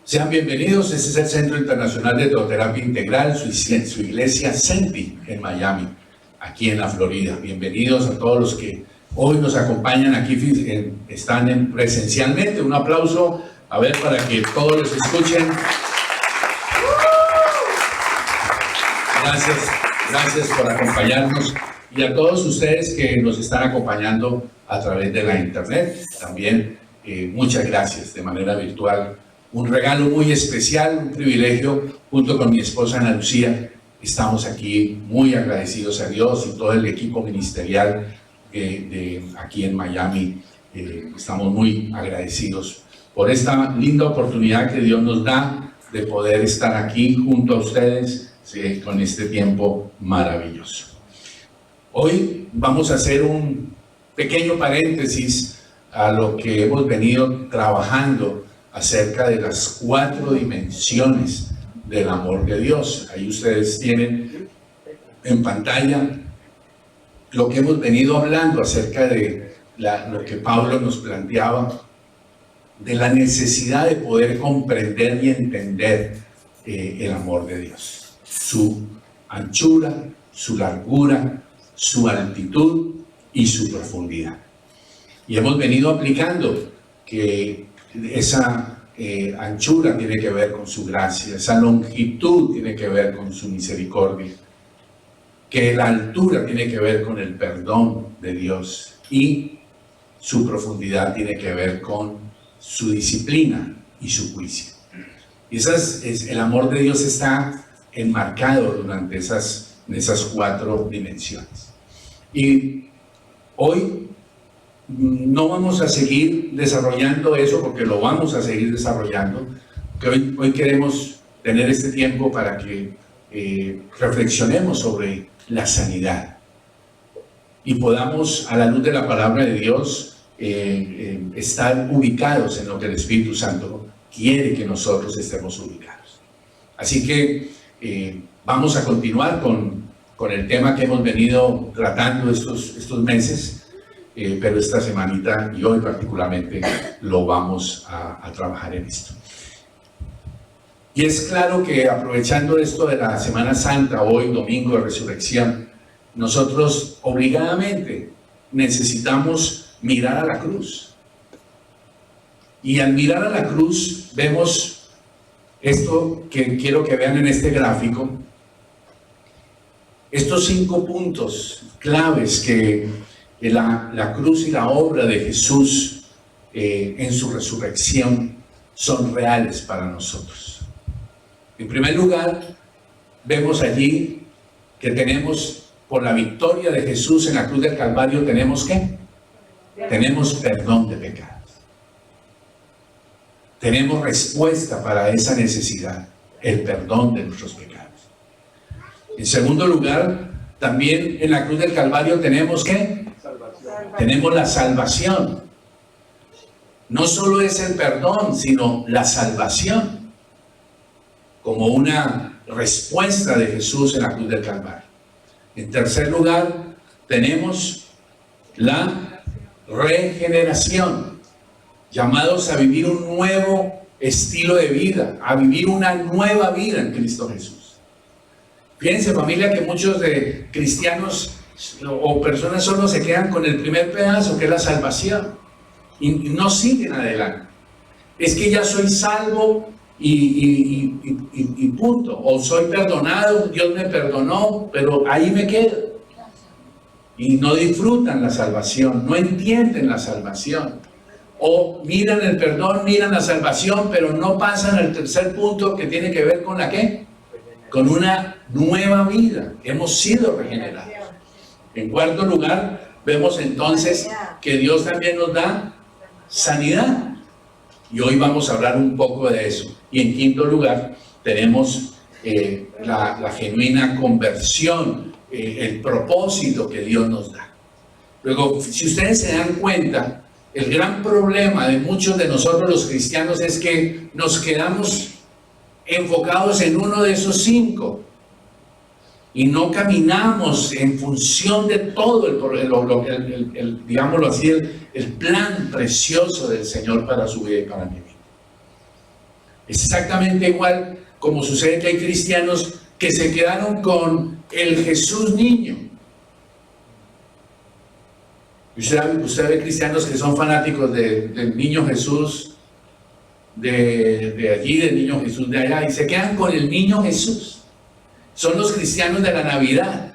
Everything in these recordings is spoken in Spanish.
Sean bienvenidos, este es el Centro Internacional de Teoterapia Integral, su iglesia Senti en Miami, aquí en la Florida. Bienvenidos a todos los que hoy nos acompañan aquí, están presencialmente. Un aplauso, a ver, para que todos los escuchen. Gracias por acompañarnos, y a todos ustedes que nos están acompañando a través de la internet, también muchas gracias de manera virtual. Un regalo muy especial, un privilegio, junto con mi esposa Ana Lucía. Estamos aquí muy agradecidos a Dios y todo el equipo ministerial de aquí en Miami. Estamos muy agradecidos por esta linda oportunidad que Dios nos da de poder estar aquí junto a ustedes con este tiempo maravilloso. Hoy vamos a hacer un pequeño paréntesis a lo que hemos venido trabajando acerca de las 4 dimensiones del amor de Dios. Ahí ustedes tienen en pantalla lo que hemos venido hablando acerca de lo que Pablo nos planteaba, de la necesidad de poder comprender y entender el amor de Dios. Su anchura, su largura, su altitud y su profundidad. Y hemos venido aplicando que esa anchura tiene que ver con su gracia, esa longitud tiene que ver con su misericordia, que la altura tiene que ver con el perdón de Dios, y su profundidad tiene que ver con su disciplina y su juicio. Y el amor de Dios está enmarcado durante esas 4 dimensiones. Y hoy no vamos a seguir desarrollando eso, porque lo vamos a seguir desarrollando, porque hoy queremos tener este tiempo para que reflexionemos sobre la sanidad y podamos, a la luz de la palabra de Dios, estar ubicados en lo que el Espíritu Santo quiere que nosotros estemos ubicados. Así que vamos a continuar con el tema que hemos venido tratando estos meses. Pero esta semanita y hoy particularmente lo vamos a trabajar en esto. Y es claro que, aprovechando esto de la Semana Santa, hoy domingo de Resurrección, nosotros obligadamente necesitamos mirar a la cruz. Y al mirar a la cruz vemos esto que quiero que vean en este gráfico, estos 5 puntos claves que la cruz y la obra de Jesús en su resurrección son reales para nosotros. En primer lugar, vemos allí que tenemos, por la victoria de Jesús en la cruz del Calvario, ¿tenemos qué? Tenemos perdón de pecados. Tenemos respuesta para esa necesidad, el perdón de nuestros pecados. En segundo lugar, también en la cruz del Calvario tenemos ¿qué? Tenemos la salvación. No solo es el perdón, sino la salvación, como una respuesta de Jesús en la cruz del Calvario. En tercer lugar, tenemos la regeneración, llamados a vivir un nuevo estilo de vida, a vivir una nueva vida en Cristo Jesús. Fíjense, familia, que muchos de cristianos o personas solo se quedan con el primer pedazo, que es la salvación, y no siguen adelante. Es que ya soy salvo y punto, o soy perdonado, Dios me perdonó, pero ahí me quedo. Y no disfrutan la salvación, no entienden la salvación, o miran el perdón, miran la salvación, pero no pasan al tercer punto, que tiene que ver con la ¿qué? Con una nueva vida. Hemos sido regenerados. En cuarto lugar, vemos entonces que Dios también nos da sanidad. Y hoy vamos a hablar un poco de eso. Y en quinto lugar, tenemos la genuina conversión, el propósito que Dios nos da. Luego, si ustedes se dan cuenta, el gran problema de muchos de nosotros los cristianos es que nos quedamos enfocados en uno de esos 5. Y no caminamos en función de todo digámoslo así, el plan precioso del Señor para su vida y para mi vida. Es exactamente igual como sucede que hay cristianos que se quedaron con el Jesús niño. Usted ve cristianos que son fanáticos del niño Jesús de allí, del niño Jesús de allá, y se quedan con el niño Jesús. Son los cristianos de la Navidad.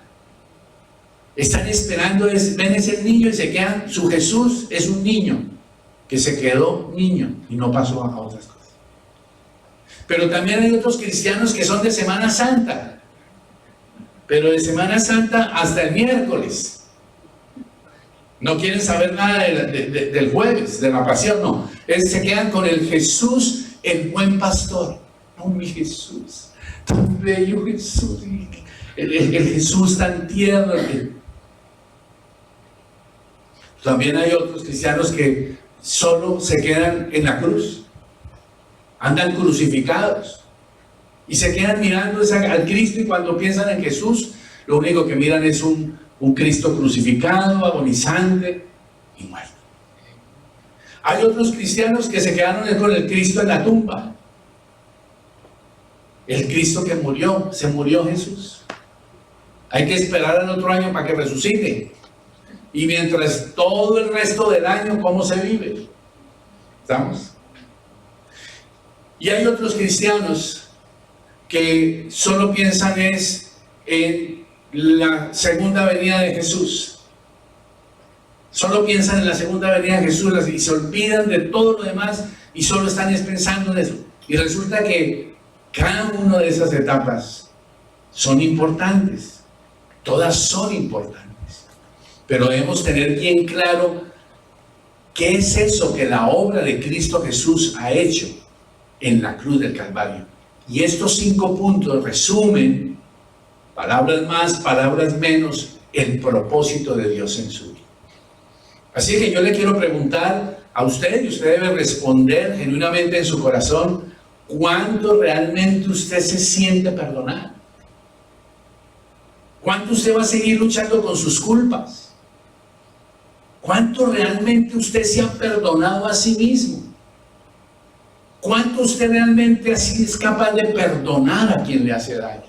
Están esperando, ven ese niño y se quedan, su Jesús es un niño que se quedó niño y no pasó a otras cosas. Pero también hay otros cristianos que son de Semana Santa, pero de Semana Santa hasta el miércoles. No quieren saber nada del jueves, de la pasión, no. Se quedan con el Jesús, el buen pastor. No, mi Jesús, tan bello Jesús, el Jesús tan tierno. También hay otros cristianos que solo se quedan en la cruz, andan crucificados y se quedan mirando al Cristo, y cuando piensan en Jesús, lo único que miran es un Cristo crucificado, agonizante y muerto. Hay otros cristianos que se quedaron con el Cristo en la tumba. El Cristo que murió, se murió Jesús. Hay que esperar al otro año para que resucite. Y mientras todo el resto del año, ¿cómo se vive? ¿Estamos? Y hay otros cristianos que solo piensan en la segunda venida de Jesús. Solo piensan en la segunda venida de Jesús y se olvidan de todo lo demás y solo están pensando en eso. Y resulta que cada una de esas etapas son importantes. Todas son importantes. Pero debemos tener bien claro qué es eso que la obra de Cristo Jesús ha hecho en la cruz del Calvario. Y estos 5 puntos resumen, palabras más, palabras menos, el propósito de Dios en su vida. Así que yo le quiero preguntar a usted, y usted debe responder genuinamente en su corazón, ¿cuánto realmente usted se siente perdonado? ¿Cuánto usted va a seguir luchando con sus culpas? ¿Cuánto realmente usted se ha perdonado a sí mismo? ¿Cuánto usted realmente así es capaz de perdonar a quien le hace daño?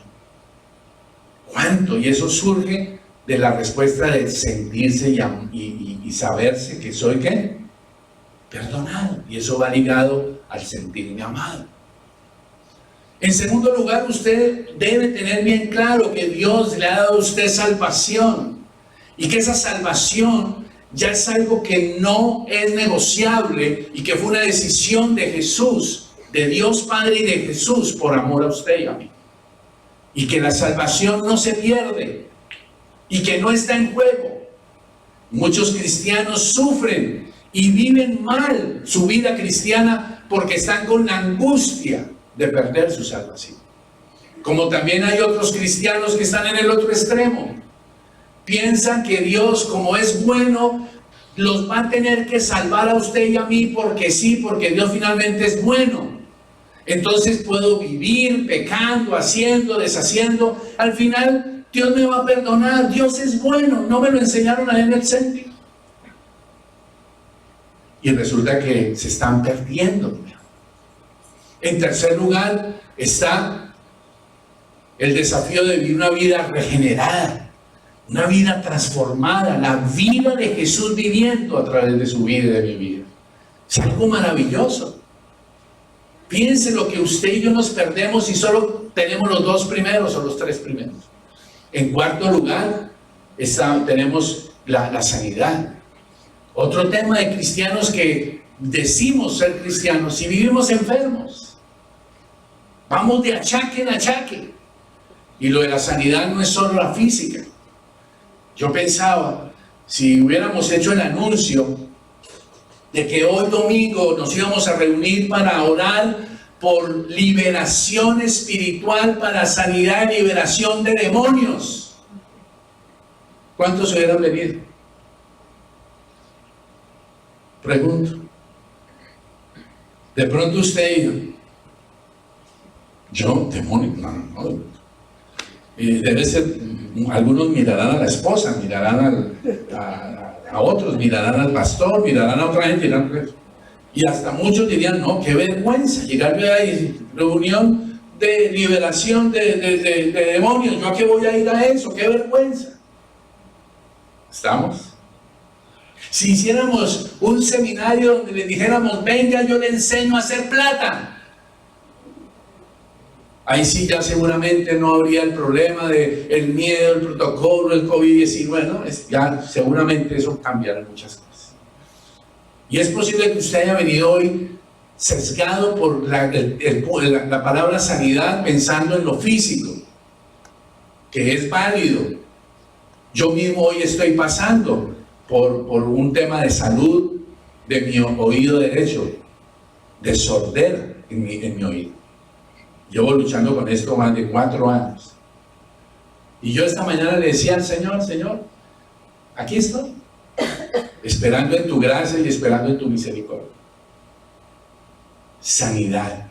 ¿Cuánto? Y eso surge de la respuesta de sentirse y saberse que soy ¿qué? Perdonado. Y eso va ligado al sentirme amado. En segundo lugar, usted debe tener bien claro que Dios le ha dado a usted salvación. Y que esa salvación ya es algo que no es negociable y que fue una decisión de Jesús, de Dios Padre y de Jesús por amor a usted y a mí. Y que la salvación no se pierde y que no está en juego. Muchos cristianos sufren y viven mal su vida cristiana porque están con la angustia de perder su salvación. Como también hay otros cristianos que están en el otro extremo. Piensan que Dios, como es bueno, los va a tener que salvar a usted y a mí porque sí, porque Dios finalmente es bueno. Entonces puedo vivir pecando, haciendo, deshaciendo. Al final Dios me va a perdonar. Dios es bueno. No me lo enseñaron a él en el centro. Y resulta que se están perdiendo. En tercer lugar está el desafío de vivir una vida regenerada, una vida transformada, la vida de Jesús viviendo a través de su vida y de mi vida. Es algo maravilloso. Piense lo que usted y yo nos perdemos si solo tenemos los 2 primeros o los 3 primeros. En cuarto lugar tenemos la sanidad. Otro tema de cristianos que decimos ser cristianos y vivimos enfermos. Vamos de achaque en achaque. Y lo de la sanidad no es solo la física. Yo pensaba, si hubiéramos hecho el anuncio de que hoy domingo nos íbamos a reunir para orar por liberación espiritual, para sanidad y liberación de demonios, ¿cuántos hubieran venido? Pregunto. De pronto usted dijo, yo, demonio, no. Debe ser, algunos mirarán a la esposa, mirarán a otros, mirarán al pastor, mirarán a otra gente, dirán, Y hasta muchos dirían, no, qué vergüenza, llegar a la reunión de liberación de demonios, ¿yo a qué voy a ir a eso? ¡Qué vergüenza! ¿Estamos? Si hiciéramos un seminario donde le dijéramos, venga, yo le enseño a hacer plata, ahí sí ya seguramente no habría el problema del miedo, el protocolo, el COVID-19, ¿no? Ya seguramente eso cambiará muchas cosas. Y es posible que usted haya venido hoy sesgado por la palabra sanidad, pensando en lo físico, que es válido. Yo mismo hoy estoy pasando por un tema de salud de mi oído derecho, de sordera en mi oído. Llevo luchando con esto más de 4 años. Y yo esta mañana le decía al Señor, Señor, aquí estoy, esperando en tu gracia y esperando en tu misericordia. Sanidad.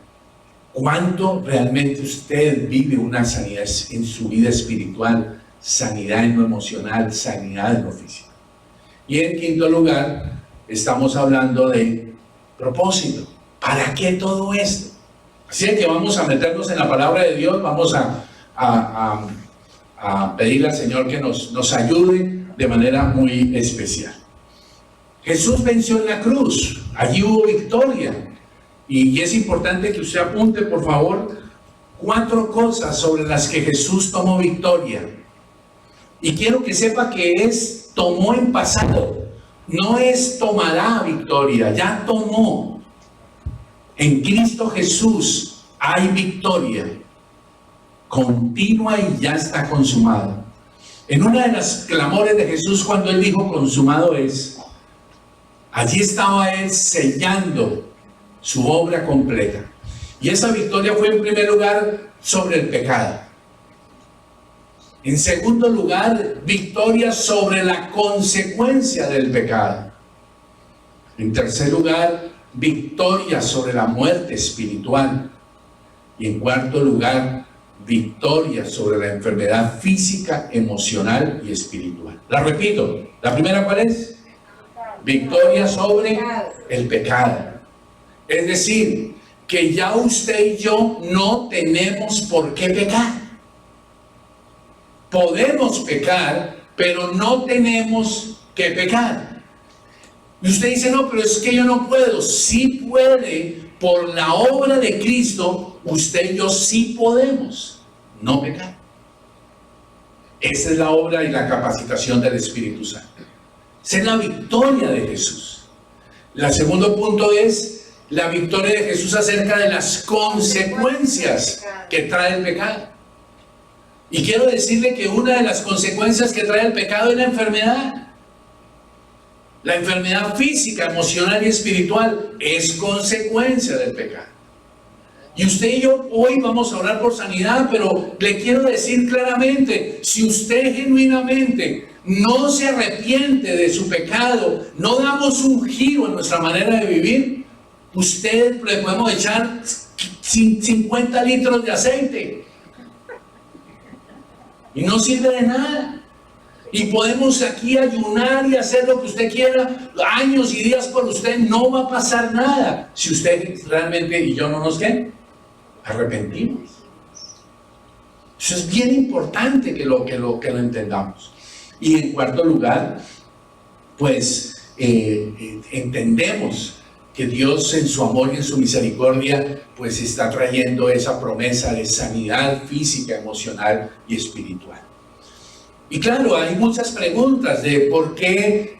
¿Cuánto realmente usted vive una sanidad en su vida espiritual, sanidad en lo emocional, sanidad en lo físico? Y en quinto lugar, estamos hablando de propósito. ¿Para qué todo esto? Así que vamos a meternos en la palabra de Dios, vamos a pedirle al Señor que nos ayude de manera muy especial. Jesús venció en la cruz, allí hubo victoria. Y es importante que usted apunte, por favor, 4 cosas sobre las que Jesús tomó victoria. Y quiero que sepa que tomó en pasado, no es tomará victoria, ya tomó. En Cristo Jesús hay victoria continua y ya está consumado. En una de las clamores de Jesús, cuando Él dijo consumado es, allí estaba Él sellando su obra completa. Y esa victoria fue en primer lugar sobre el pecado. En segundo lugar, victoria sobre la consecuencia del pecado. En tercer lugar, victoria sobre la muerte espiritual. Y en cuarto lugar, victoria sobre la enfermedad física, emocional y espiritual. La repito, la primera, ¿cuál es? Victoria sobre el pecado. Es decir, que ya usted y yo no tenemos por qué pecar. Podemos pecar, pero no tenemos que pecar. Y usted dice, no, pero es que yo no puedo. Sí puede, por la obra de Cristo, usted y yo sí podemos no pecar. Esa es la obra y la capacitación del Espíritu Santo. Esa es la victoria de Jesús. El segundo punto es la victoria de Jesús acerca de las consecuencias que trae el pecado. Y quiero decirle que una de las consecuencias que trae el pecado es la enfermedad. La enfermedad física, emocional y espiritual es consecuencia del pecado. Y usted y yo hoy vamos a orar por sanidad, pero le quiero decir claramente, si usted genuinamente no se arrepiente de su pecado, no damos un giro en nuestra manera de vivir, usted le podemos echar 50 litros de aceite y no sirve de nada. Y podemos aquí ayunar y hacer lo que usted quiera, años y días por usted, no va a pasar nada si usted realmente y yo no nos arrepentimos. Eso es bien importante que lo entendamos. Y en cuarto lugar, pues entendemos que Dios en su amor y en su misericordia pues está trayendo esa promesa de sanidad física, emocional y espiritual. Y claro, hay muchas preguntas de por qué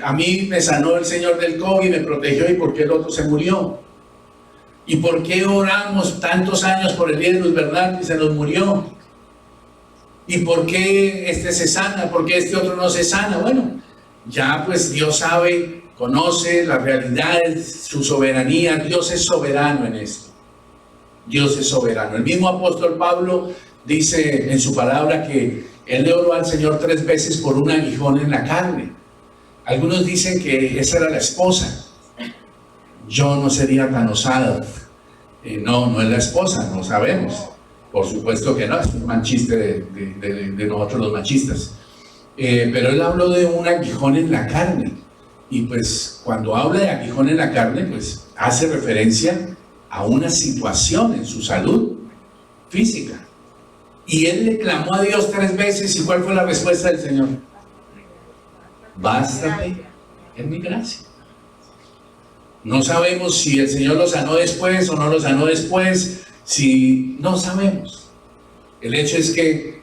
a mí me sanó el Señor del COVID, me protegió, y por qué el otro se murió. Y por qué oramos tantos años por el día de Luz Bernal y se nos murió. Y por qué este se sana, por qué este otro no se sana. Bueno, ya pues Dios sabe, conoce las realidades, su soberanía. Dios es soberano en esto. Dios es soberano. El mismo apóstol Pablo dice en su palabra que él le oró al Señor 3 veces por un aguijón en la carne. Algunos dicen que esa era la esposa. Yo no sería tan osado. No es la esposa, no sabemos. Por supuesto que no, es un chiste de nosotros los machistas. Pero él habló de un aguijón en la carne. Y pues cuando habla de aguijón en la carne, pues hace referencia a una situación en su salud física. Y él le clamó a Dios 3 veces. ¿Y cuál fue la respuesta del Señor? Bástate en mi gracia. No sabemos si el Señor lo sanó después o no lo sanó después. Si no sabemos. El hecho es que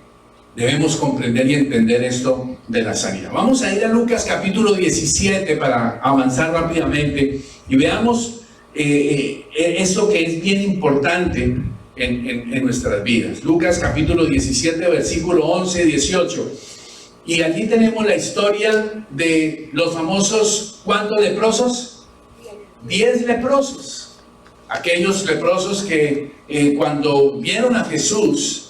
debemos comprender y entender esto de la sanidad. Vamos a ir a Lucas capítulo 17 para avanzar rápidamente y veamos eso que es bien importante en nuestras vidas. Lucas capítulo 17, versículo 11 y 18. Y allí tenemos la historia de los famosos, ¿cuántos leprosos? 10 leprosos. Aquellos leprosos que cuando vieron a Jesús,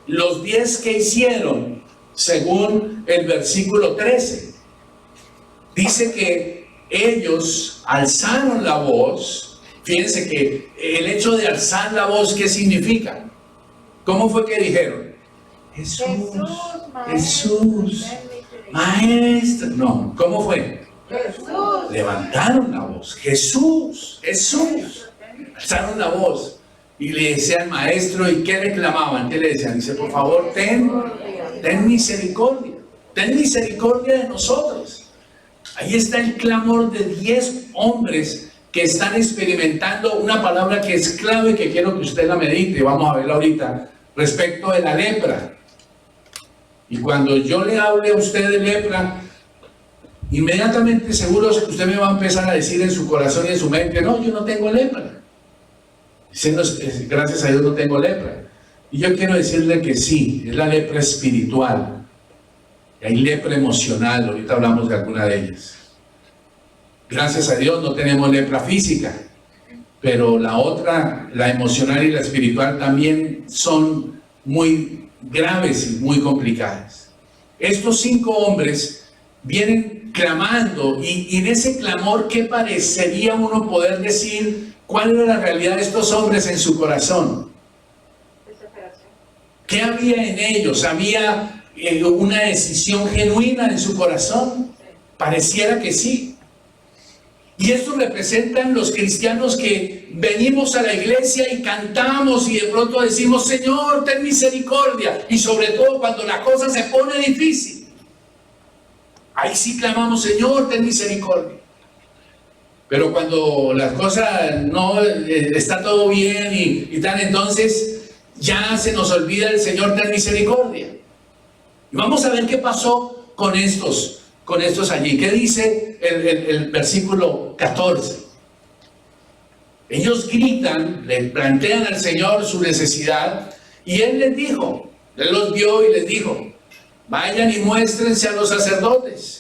los 10 que hicieron, según el versículo 13, dice que ellos alzaron la voz. Fíjense que el hecho de alzar la voz, ¿qué significa? ¿Cómo fue que dijeron? Jesús, Jesús, Maestro. No, ¿cómo fue? Jesús. Levantaron la voz. Jesús, Jesús. Alzaron la voz y le decían Maestro. ¿Y qué le clamaban? ¿Qué le decían? Dice, por favor, ten misericordia. Ten misericordia de nosotros. Ahí está el clamor de 10 hombres que están experimentando una palabra que es clave, que quiero que usted la medite, vamos a verla ahorita, respecto de la lepra. Y cuando yo le hable a usted de lepra, inmediatamente seguro que usted me va a empezar a decir en su corazón y en su mente, no, yo no tengo lepra. Diciendo, gracias a Dios no tengo lepra. Y yo quiero decirle que sí, es la lepra espiritual. Y hay lepra emocional, ahorita hablamos de alguna de ellas. Gracias a Dios no tenemos lepra física, pero la otra, la emocional y la espiritual, también son muy graves y muy complicadas. Estos 5 hombres vienen clamando y en ese clamor, ¿qué parecería uno poder decir? ¿Cuál era la realidad de estos hombres en su corazón? ¿Qué había en ellos? ¿Había una decisión genuina en su corazón? Pareciera que sí. Y esto representan los cristianos que venimos a la iglesia y cantamos y de pronto decimos, Señor, ten misericordia. Y sobre todo cuando la cosa se pone difícil, ahí sí clamamos, Señor, ten misericordia. Pero cuando las cosas no está todo bien y tal, entonces ya se nos olvida el Señor, ten misericordia. Y vamos a ver qué pasó con estos allí. ¿Qué dice el versículo 14? Ellos gritan, le plantean al Señor su necesidad y Él les dijo, Él los vio y les dijo, vayan y muéstrense a los sacerdotes.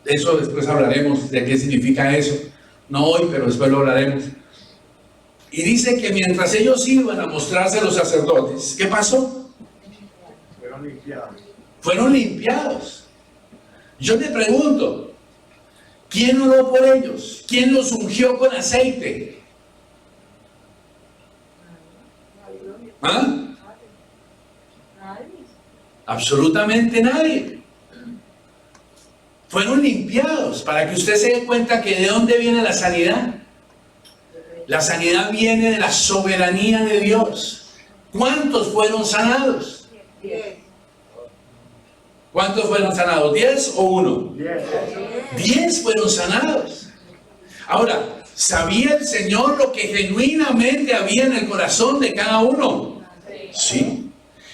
De eso después hablaremos, de qué significa eso. No hoy, pero después lo hablaremos. Y dice que mientras ellos iban a mostrarse a los sacerdotes, ¿qué pasó? Fueron limpiados. Fueron limpiados. Yo le pregunto, ¿quién oró por ellos? ¿Quién los ungió con aceite? ¿Ah? Absolutamente nadie. Fueron limpiados, para que usted se dé cuenta que de dónde viene la sanidad. La sanidad viene de la soberanía de Dios. ¿Cuántos fueron sanados? 10. ¿Cuántos fueron sanados? ¿10 o 1? 10 fueron sanados. Ahora, ¿sabía el Señor lo que genuinamente había en el corazón de cada uno? Sí.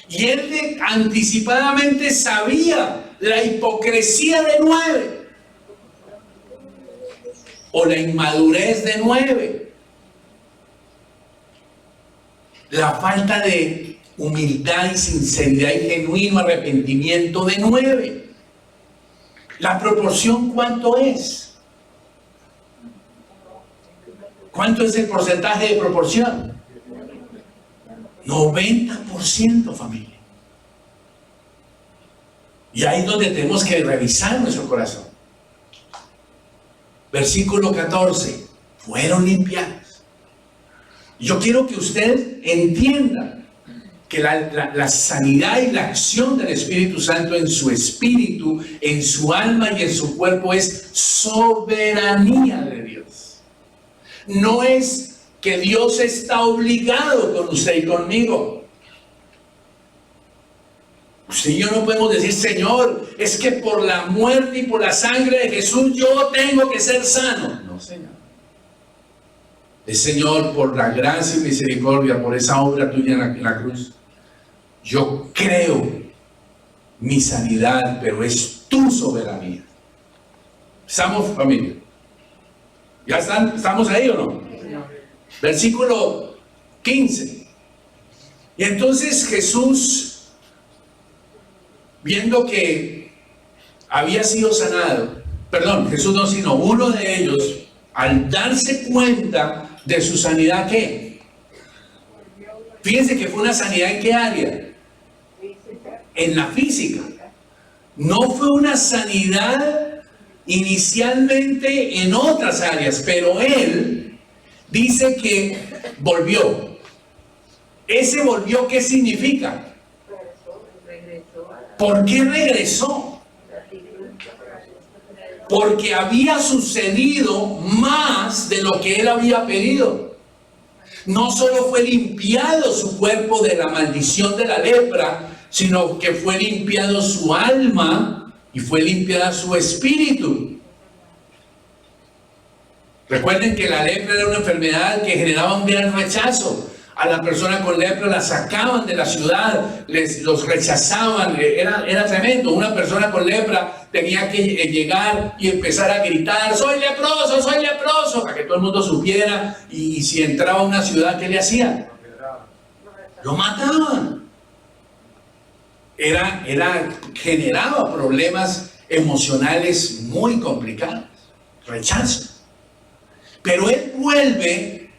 Y Él anticipadamente sabía la hipocresía de 9 o la inmadurez de 9, la falta de humildad y sinceridad y genuino arrepentimiento de 9. La proporción, ¿cuánto es? ¿Cuánto es el porcentaje de proporción? 90%, familia. Y ahí es donde tenemos que revisar nuestro corazón. Versículo 14. Fueron limpiados. Yo quiero que usted entienda que la sanidad y la acción del Espíritu Santo en su espíritu, en su alma y en su cuerpo es soberanía de Dios. No es que Dios está obligado con usted y conmigo. Usted y yo no podemos decir, Señor, es que por la muerte y por la sangre de Jesús yo tengo que ser sano. No, Señor. Es, Señor, por la gracia y misericordia, por esa obra tuya en la cruz. Yo creo mi sanidad, pero es tu soberanía. ¿Estamos, familia? ¿Ya estamos ahí o no? Versículo 15. Y entonces Jesús, viendo que había sido sanado, Jesús no, sino uno de ellos, al darse cuenta de su sanidad, ¿qué? Fíjense que fue una sanidad ¿en qué área? En la física. No fue una sanidad inicialmente en otras áreas, pero él dice que volvió. Ese volvió, ¿qué significa? ¿Por qué regresó? Porque había sucedido más de lo que él había pedido. No solo fue limpiado su cuerpo de la maldición de la lepra, sino que fue limpiado su alma y fue limpiada su espíritu. Recuerden que la lepra era una enfermedad que generaba un gran rechazo. A la persona con lepra la sacaban de la ciudad, los rechazaban, era tremendo. Una persona con lepra tenía que llegar y empezar a gritar, soy leproso, para que todo el mundo supiera. Y si entraba a una ciudad, ¿qué le hacían? Lo mataban. Generaba problemas emocionales muy complicados, rechazo. Pero él vuelve.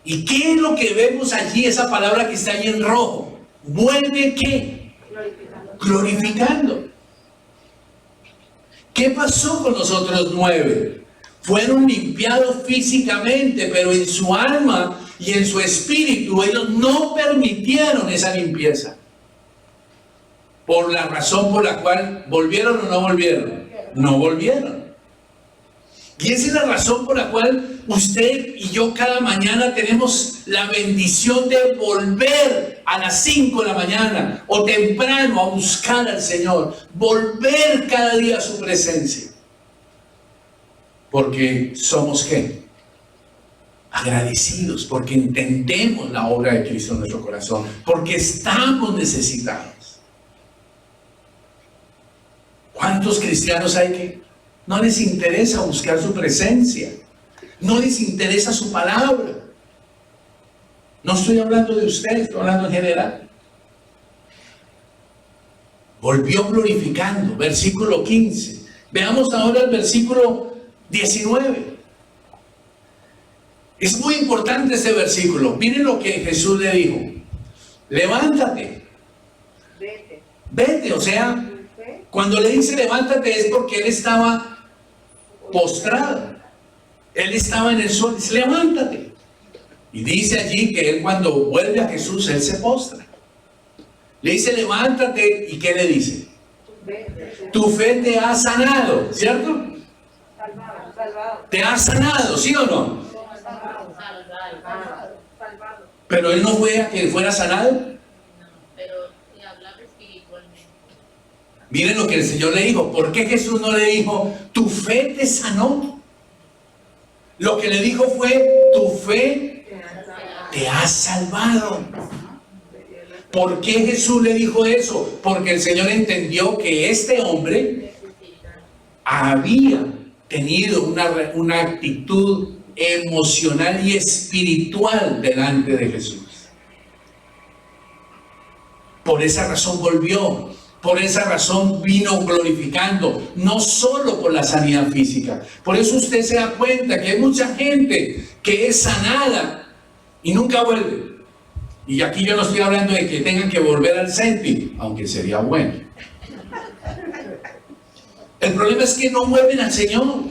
¿Y qué es lo que vemos allí? Esa palabra que está ahí en rojo. ¿Vuelve qué? Glorificando. ¿Qué pasó con los otros 9? Fueron limpiados físicamente, pero en su alma y en su espíritu ellos no permitieron esa limpieza. Por la razón por la cual volvieron o no volvieron. No volvieron. Y esa es la razón por la cual usted y yo cada mañana tenemos la bendición de volver a las 5 de la mañana o temprano a buscar al Señor. Volver cada día a su presencia. Porque somos ¿qué? Agradecidos, porque entendemos la obra de Cristo en nuestro corazón, porque estamos necesitados. ¿Cuántos cristianos hay que no les interesa buscar su presencia? No les interesa su palabra. No estoy hablando de usted, estoy hablando en general. Volvió glorificando, versículo 15. Veamos ahora el versículo 19. Es muy importante este versículo. Miren lo que Jesús le dijo. Levántate. Vete, o sea, cuando le dice levántate es porque él estaba postrado. Él estaba en el suelo. Dice levántate. Y dice allí que él cuando vuelve a Jesús, él se postra. Le dice levántate. ¿Y qué le dice? Tu fe te ha sanado, ¿cierto? Te ha sanado, ¿sí o no? Pero él no fue a que fuera sanado. Miren lo que el Señor le dijo. ¿Por qué Jesús no le dijo, tu fe te sanó? Lo que le dijo fue, tu fe te ha salvado. ¿Por qué Jesús le dijo eso? Porque el Señor entendió que este hombre había tenido una actitud emocional y espiritual delante de Jesús. Por esa razón volvió. Por esa razón vino glorificando, no solo por la sanidad física. Por eso usted se da cuenta que hay mucha gente que es sanada y nunca vuelve. Y aquí yo no estoy hablando de que tengan que volver al CENTI, aunque sería bueno. El problema es que no vuelven al Señor.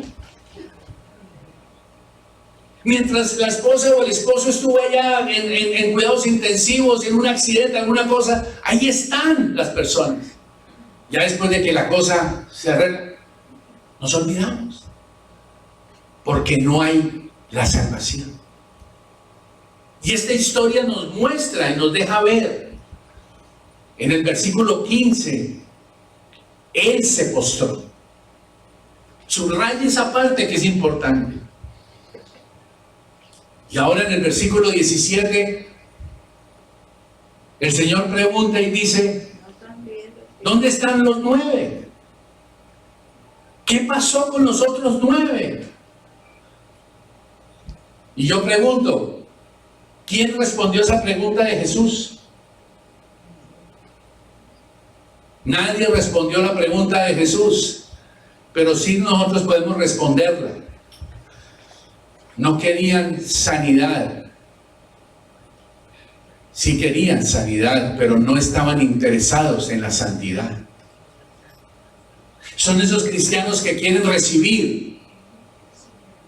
Mientras la esposa o el esposo estuvo allá en cuidados intensivos, en un accidente, alguna cosa, ahí están las personas. Ya después de que la cosa se arregla, nos olvidamos. Porque no hay la salvación. Y esta historia nos muestra y nos deja ver. En el versículo 15, Él se postró. Subraya esa parte que es importante. Y ahora en el versículo 17, el Señor pregunta y dice, ¿dónde están los 9? ¿Qué pasó con los otros 9? Y yo pregunto, ¿quién respondió esa pregunta de Jesús? Nadie respondió la pregunta de Jesús, pero sí nosotros podemos responderla. No querían sanidad. Sí querían sanidad, pero no estaban interesados en la santidad. Son esos cristianos que quieren recibir,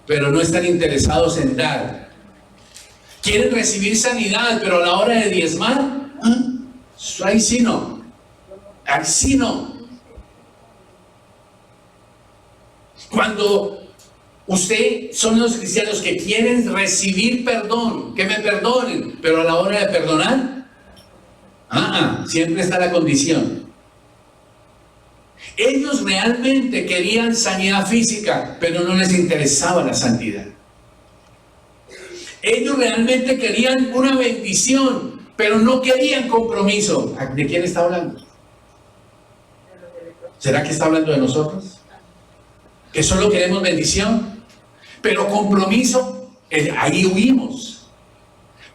pero no están interesados en dar. Quieren recibir sanidad, pero a la hora de diezmar, ahí sí no. Ahí sí no. Cuando usted son los cristianos que quieren recibir perdón, que me perdonen, pero a la hora de perdonar, siempre está la condición. Ellos realmente querían sanidad física, pero no les interesaba la santidad. Ellos realmente querían una bendición, pero no querían compromiso. ¿De quién está hablando? ¿Será que está hablando de nosotros? Que solo queremos bendición, pero compromiso, ahí huimos.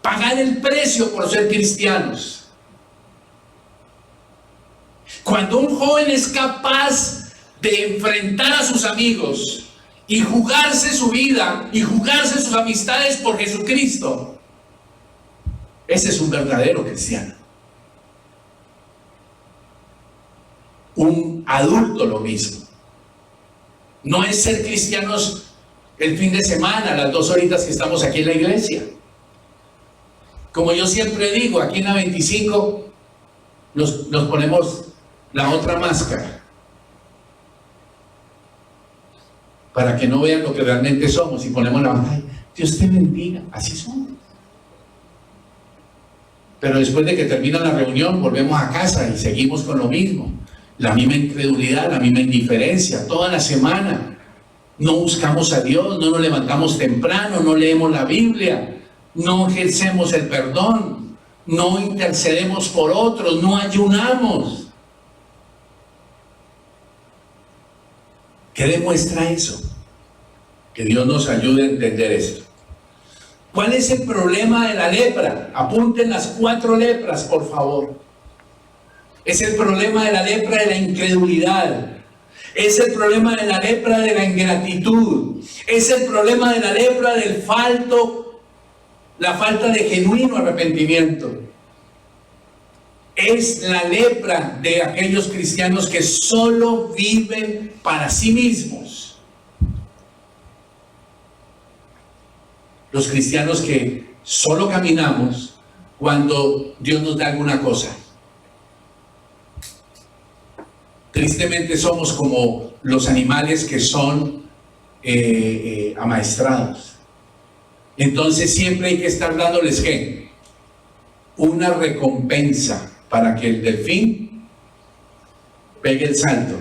Pagar el precio por ser cristianos. Cuando un joven es capaz de enfrentar a sus amigos y jugarse su vida y jugarse sus amistades por Jesucristo, ese es un verdadero cristiano. Un adulto lo mismo. No es ser cristianos el fin de semana, las 2 horitas que estamos aquí en la iglesia. Como yo siempre digo, aquí en la 25 nos ponemos la otra máscara para que no vean lo que realmente somos, y ponemos la máscara. Dios te bendiga, así somos. Pero después de que termina la reunión, volvemos a casa y seguimos con lo mismo. La misma incredulidad, la misma indiferencia, toda la semana. No buscamos a Dios, no nos levantamos temprano, no leemos la Biblia, no ejercemos el perdón, no intercedemos por otros, no ayunamos. ¿Qué demuestra eso? Que Dios nos ayude a entender esto. ¿Cuál es el problema de la lepra? Apunten las 4 lepras, por favor. Es el problema de la lepra de la incredulidad. Es el problema de la lepra de la ingratitud. Es el problema de la lepra del la falta de genuino arrepentimiento. Es la lepra de aquellos cristianos que solo viven para sí mismos. Los cristianos que solo caminamos cuando Dios nos da alguna cosa. Tristemente somos como los animales que son amaestrados. Entonces siempre hay que estar dándoles ¿qué? Una recompensa para que el delfín pegue el salto.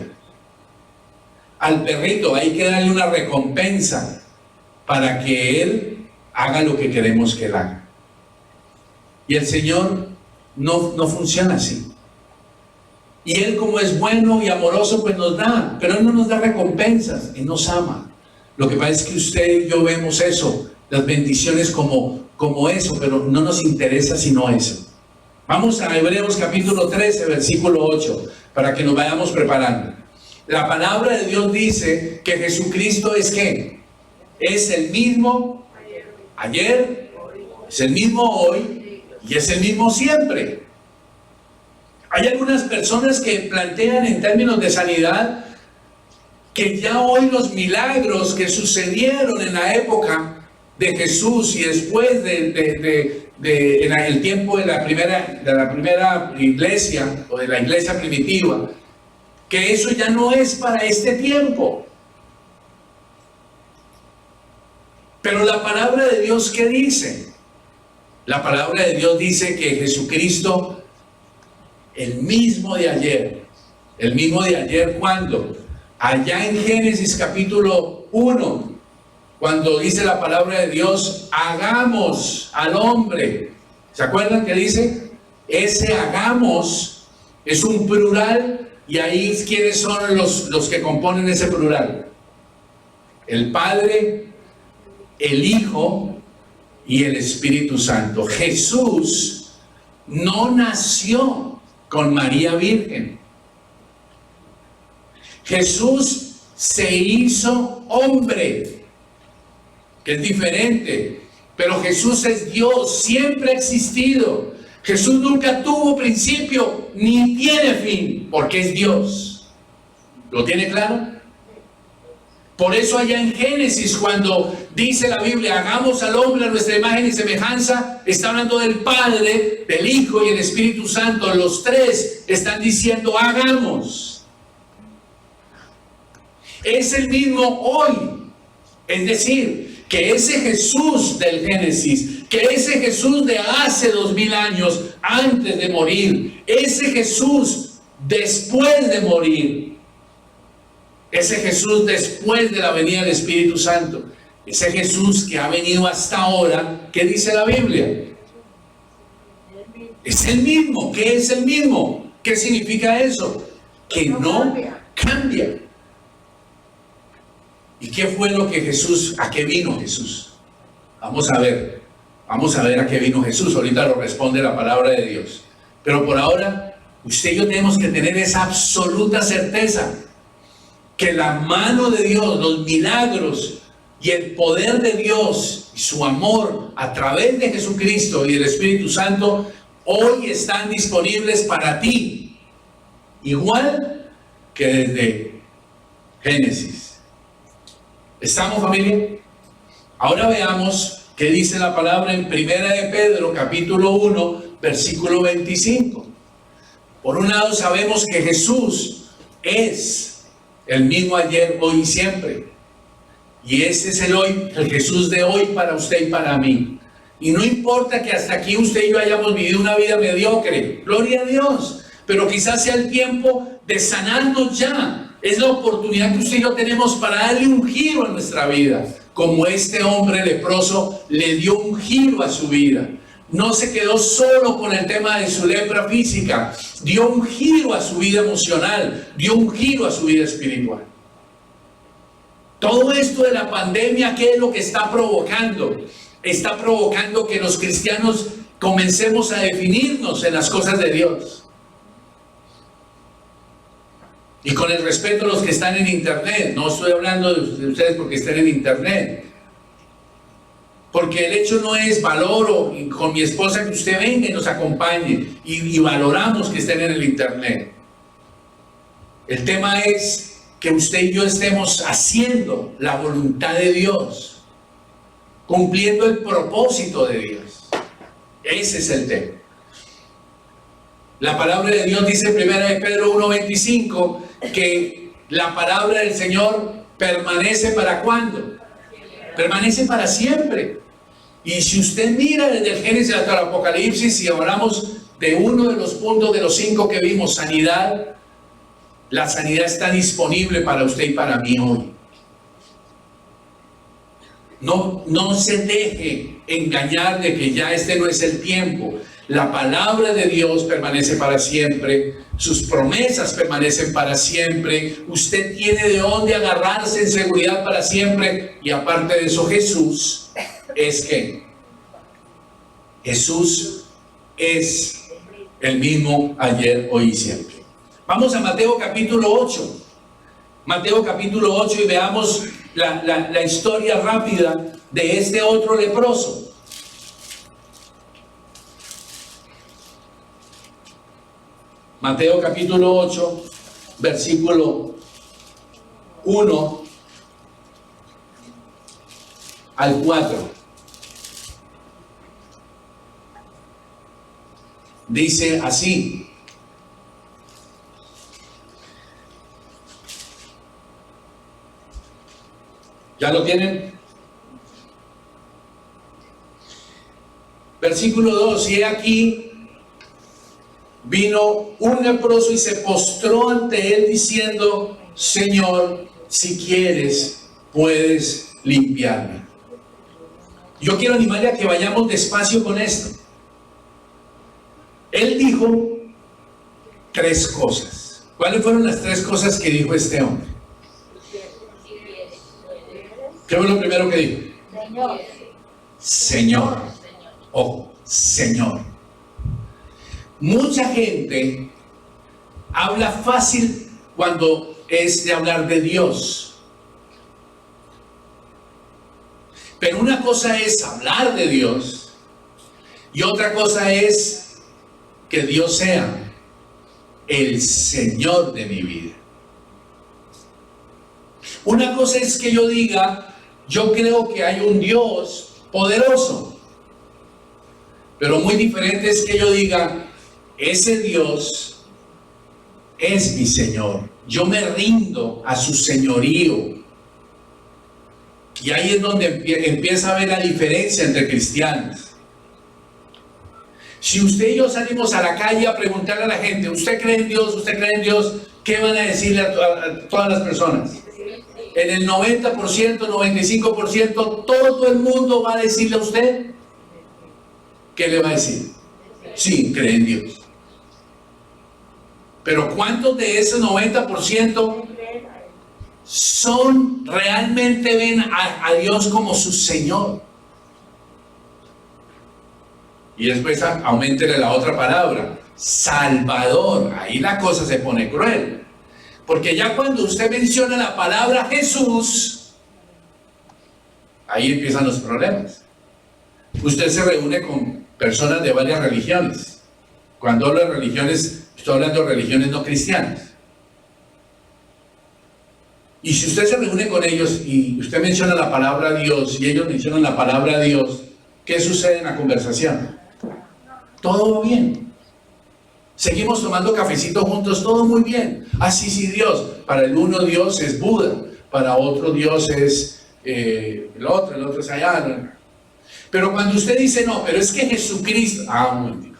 Al perrito hay que darle una recompensa para que él haga lo que queremos que él haga. Y el Señor no funciona así. Y Él, como es bueno y amoroso, pues nos da, pero Él no nos da recompensas, Él nos ama. Lo que pasa es que usted y yo vemos eso, las bendiciones como eso, pero no nos interesa sino eso. Vamos a Hebreos capítulo 13, versículo 8, para que nos vayamos preparando. La palabra de Dios dice que Jesucristo es ¿qué? Es el mismo ayer, es el mismo hoy y es el mismo siempre. Hay algunas personas que plantean en términos de sanidad que ya hoy los milagros que sucedieron en la época de Jesús y después en el tiempo de la primera iglesia o de la iglesia primitiva, que eso ya no es para este tiempo. Pero la palabra de Dios, ¿qué dice? La palabra de Dios dice que Jesucristo, el mismo de ayer, ¿cuándo? Allá en Génesis capítulo 1, cuando dice la palabra de Dios, hagamos al hombre. ¿Se acuerdan que dice? Ese hagamos es un plural, y ahí ¿quiénes son los que componen ese plural? El Padre, el Hijo y el Espíritu Santo. Jesús no nació con María Virgen. Jesús se hizo hombre, que es diferente, pero Jesús es Dios, siempre ha existido. Jesús nunca tuvo principio ni tiene fin, porque es Dios. ¿Lo tiene claro? Por eso allá en Génesis, cuando dice la Biblia, hagamos al hombre a nuestra imagen y semejanza, está hablando del Padre, del Hijo y el Espíritu Santo. Los tres están diciendo, hagamos. Es el mismo hoy. Es decir, que ese Jesús del Génesis, que ese Jesús de hace 2000 años, antes de morir, ese Jesús después de morir, ese Jesús después de la venida del Espíritu Santo, ese Jesús que ha venido hasta ahora, ¿qué dice la Biblia? Es el mismo. ¿Qué es el mismo? ¿Qué significa eso? Que no cambia. ¿Y qué fue lo que Jesús, a qué vino Jesús? Vamos a ver a qué vino Jesús. Ahorita lo responde la palabra de Dios. Pero por ahora, usted y yo tenemos que tener esa absoluta certeza que la mano de Dios, los milagros y el poder de Dios y su amor a través de Jesucristo y el Espíritu Santo hoy están disponibles para ti, igual que desde Génesis. ¿Estamos, familia? Ahora veamos qué dice la palabra en Primera de Pedro, capítulo 1, versículo 25. Por un lado sabemos que Jesús es el mismo ayer, hoy y siempre. Y ese es el Jesús de hoy para usted y para mí. Y no importa que hasta aquí usted y yo hayamos vivido una vida mediocre, gloria a Dios, pero quizás sea el tiempo de sanarnos ya. Es la oportunidad que usted y yo tenemos para darle un giro a nuestra vida, como este hombre leproso le dio un giro a su vida. No se quedó solo con el tema de su lepra física, dio un giro a su vida emocional, dio un giro a su vida espiritual. Todo esto de la pandemia, ¿qué es lo que está provocando? Está provocando que los cristianos comencemos a definirnos en las cosas de Dios. Y con el respeto a los que están en internet, no estoy hablando de ustedes porque estén en internet. Porque el hecho no es valoro con mi esposa que usted venga y nos acompañe y valoramos que estén en el internet. El tema es que usted y yo estemos haciendo la voluntad de Dios, cumpliendo el propósito de Dios. Ese es el tema. La palabra de Dios dice en 1 Pedro 1:25 que la palabra del Señor permanece ¿para cuándo? Permanece para siempre. Y si usted mira desde el Génesis hasta el Apocalipsis, si hablamos de uno de los puntos de los 5 que vimos, sanidad, la sanidad está disponible para usted y para mí hoy. No se deje engañar de que ya este no es el tiempo. La palabra de Dios permanece para siempre, sus promesas permanecen para siempre, usted tiene de dónde agarrarse en seguridad para siempre. Y aparte de eso, Jesús es ¿qué? Jesús es el mismo ayer, hoy y siempre. Vamos a Mateo capítulo 8. Mateo capítulo 8 y veamos la historia rápida de este otro leproso. Mateo capítulo 8, versículo 1 al 4. Dice así: ¿ya lo tienen? Versículo 2: y aquí vino un leproso y se postró ante él diciendo: Señor, si quieres, puedes limpiarme. Yo quiero animarle a que vayamos despacio con esto. Él dijo 3 cosas. ¿Cuáles fueron las 3 cosas que dijo este hombre? ¿Qué fue lo primero que dijo? Señor. Señor. Ojo, Señor. Mucha gente habla fácil cuando es de hablar de Dios. Pero una cosa es hablar de Dios y otra cosa es que Dios sea el Señor de mi vida. Una cosa es que yo diga: yo creo que hay un Dios poderoso. Pero muy diferente es que yo diga: ese Dios es mi Señor. Yo me rindo a su señorío. Y ahí es donde empieza a haber la diferencia entre cristianos. Si usted y yo salimos a la calle a preguntarle a la gente: ¿usted cree en Dios? ¿Usted cree en Dios? ¿Qué van a decirle a todas las personas? En el 90%, 95%, todo el mundo va a decirle a usted. ¿Qué le va a decir? Sí, cree en Dios. Pero ¿cuántos de ese 90% realmente ven a Dios como su Señor? Y después auméntele la otra palabra: Salvador. Ahí la cosa se pone cruel. Porque ya cuando usted menciona la palabra Jesús, ahí empiezan los problemas. Usted se reúne con personas de varias religiones. Cuando hablo de religiones, estoy hablando de religiones no cristianas. Y si usted se reúne con ellos y usted menciona la palabra Dios y ellos mencionan la palabra Dios, ¿qué sucede en la conversación? Todo va bien. Seguimos tomando cafecito juntos, todo muy bien. Sí, Dios. Para el uno Dios es Buda, para otro Dios es el otro es allá. Pero cuando usted dice: no, pero es que Jesucristo, un momentito.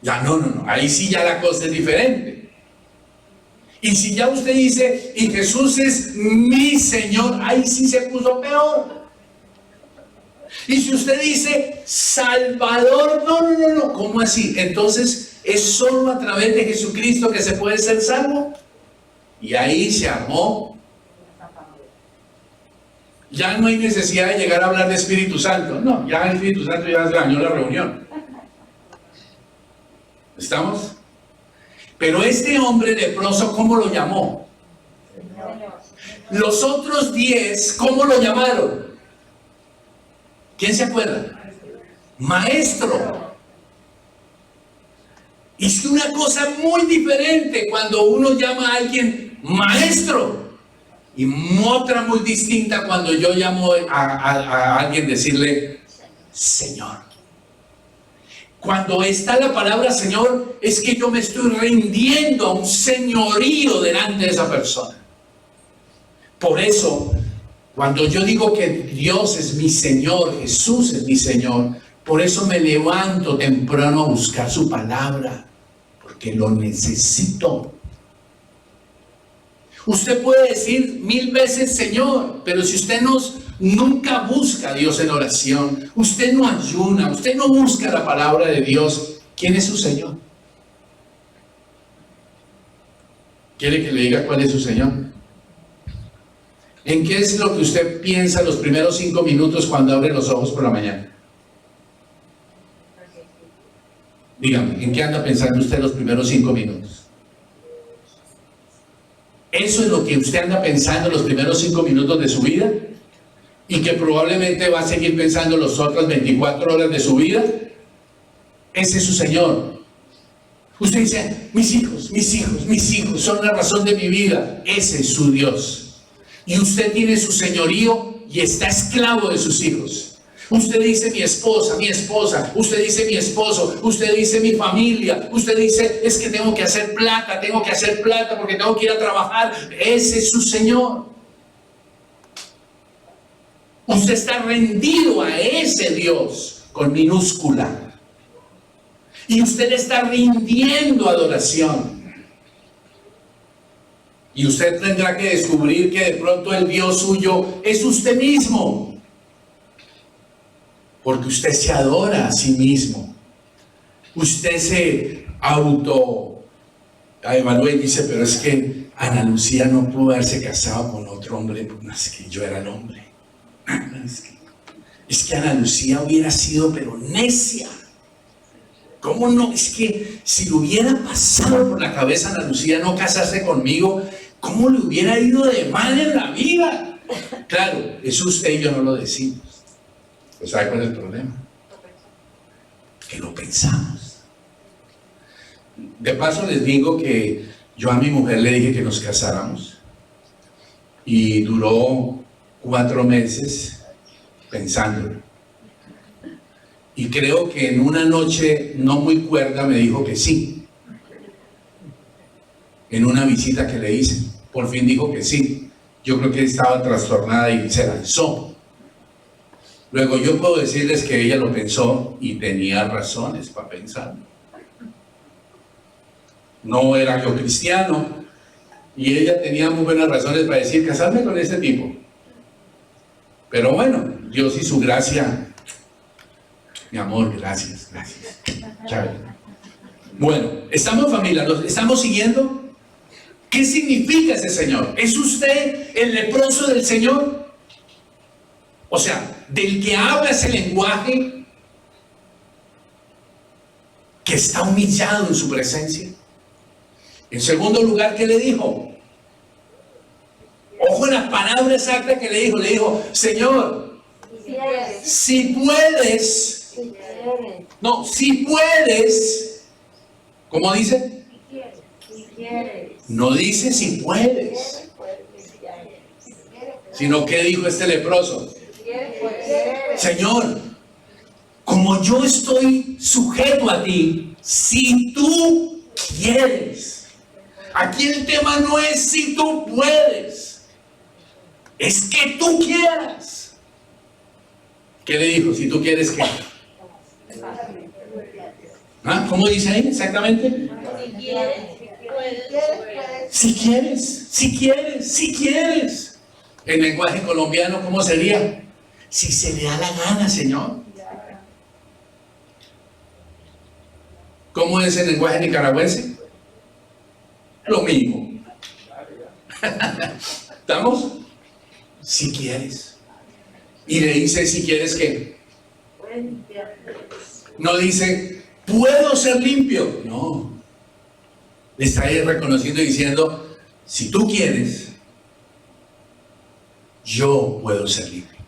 Ya no, ahí sí ya la cosa es diferente. Y si ya usted dice: y Jesús es mi Señor, ahí sí se puso peor. Y si usted dice: Salvador, no, ¿cómo así? Entonces, ¿es solo a través de Jesucristo que se puede ser salvo? Y ahí se armó. Ya no hay necesidad de llegar a hablar de Espíritu Santo. No, ya el Espíritu Santo ya se dañó la reunión. ¿Estamos? Pero este hombre leproso, ¿cómo lo llamó? Los otros 10, ¿cómo lo llamaron? ¿Quién se acuerda? Maestro. Y es una cosa muy diferente cuando uno llama a alguien maestro, y otra muy distinta cuando yo llamo a alguien decirle Señor. Cuando está la palabra Señor, es que yo me estoy rindiendo a un señorío delante de esa persona. Por eso, cuando yo digo que Dios es mi Señor, Jesús es mi Señor, por eso me levanto temprano a buscar su palabra, porque lo necesito. Usted puede decir 1000 veces Señor, pero si usted nunca busca a Dios en oración, usted no ayuna, usted no busca la palabra de Dios, ¿quién es su Señor? ¿Quiere que le diga cuál es su Señor? ¿En qué es lo que usted piensa los primeros 5 minutos cuando abre los ojos por la mañana? Dígame, ¿en qué anda pensando usted los primeros 5 minutos? ¿Eso es lo que usted anda pensando los primeros 5 minutos de su vida? ¿Y que probablemente va a seguir pensando las otras 24 horas de su vida? Ese es su Señor. Usted dice: mis hijos son la razón de mi vida. Ese es su Dios. Y usted tiene su señorío y está esclavo de sus hijos. Usted dice mi esposa, usted dice mi esposo, usted dice mi familia, usted dice es que tengo que hacer plata porque tengo que ir a trabajar. Ese es su Señor. Usted está rendido a ese Dios con minúscula. Y usted le está rindiendo adoración. Y usted tendrá que descubrir que de pronto el Dios suyo es usted mismo. Porque usted se adora a sí mismo. Usted se autoevalúa y dice, pero es que Ana Lucía no pudo haberse casado con otro hombre, es que yo era el hombre. Es que Ana Lucía hubiera sido pero necia. ¿Cómo no? Es que si le hubiera pasado por la cabeza a Ana Lucía no casarse conmigo, ¿cómo le hubiera ido de mal en la vida? Claro, eso usted y yo no lo decimos. ¿Pues sabe cuál es el problema? Que lo pensamos. De paso les digo que yo a mi mujer le dije que nos casáramos y duró 4 meses pensándolo. Y creo que en una noche no muy cuerda me dijo que sí. En una visita que le hice, por fin dijo que sí. Yo creo que estaba trastornada y se lanzó. Luego yo puedo decirles que ella lo pensó y tenía razones para pensar. No era yo cristiano y ella tenía muy buenas razones para decir casarme con este tipo. Pero bueno, Dios y su gracia. Mi amor, gracias. Chávez. Bueno, ¿estamos familia? ¿Nos estamos siguiendo? ¿Qué significa ese Señor? ¿Es usted el leproso del Señor? O sea, del que habla ese lenguaje que está humillado en su presencia. En segundo lugar, ¿qué le dijo? Ojo en la palabra exacta que le dijo, Señor, si puedes, ¿cómo dice? No dice si puedes, sino que dijo este leproso, Señor, como yo estoy sujeto a ti, si tú quieres. Aquí el tema no es si tú puedes, es que tú quieras. ¿Qué le dijo? Si tú quieres, ¿qué? ¿Ah? ¿Cómo dice ahí exactamente? Si quieres. En lenguaje colombiano, ¿cómo sería? Si se le da la gana, Señor. ¿Cómo es el lenguaje nicaragüense? Lo mismo. ¿Estamos? Si quieres. Y le dice, si quieres, ¿qué? No dice, ¿puedo ser limpio? No. Le está ahí reconociendo y diciendo, si tú quieres, yo puedo ser limpio.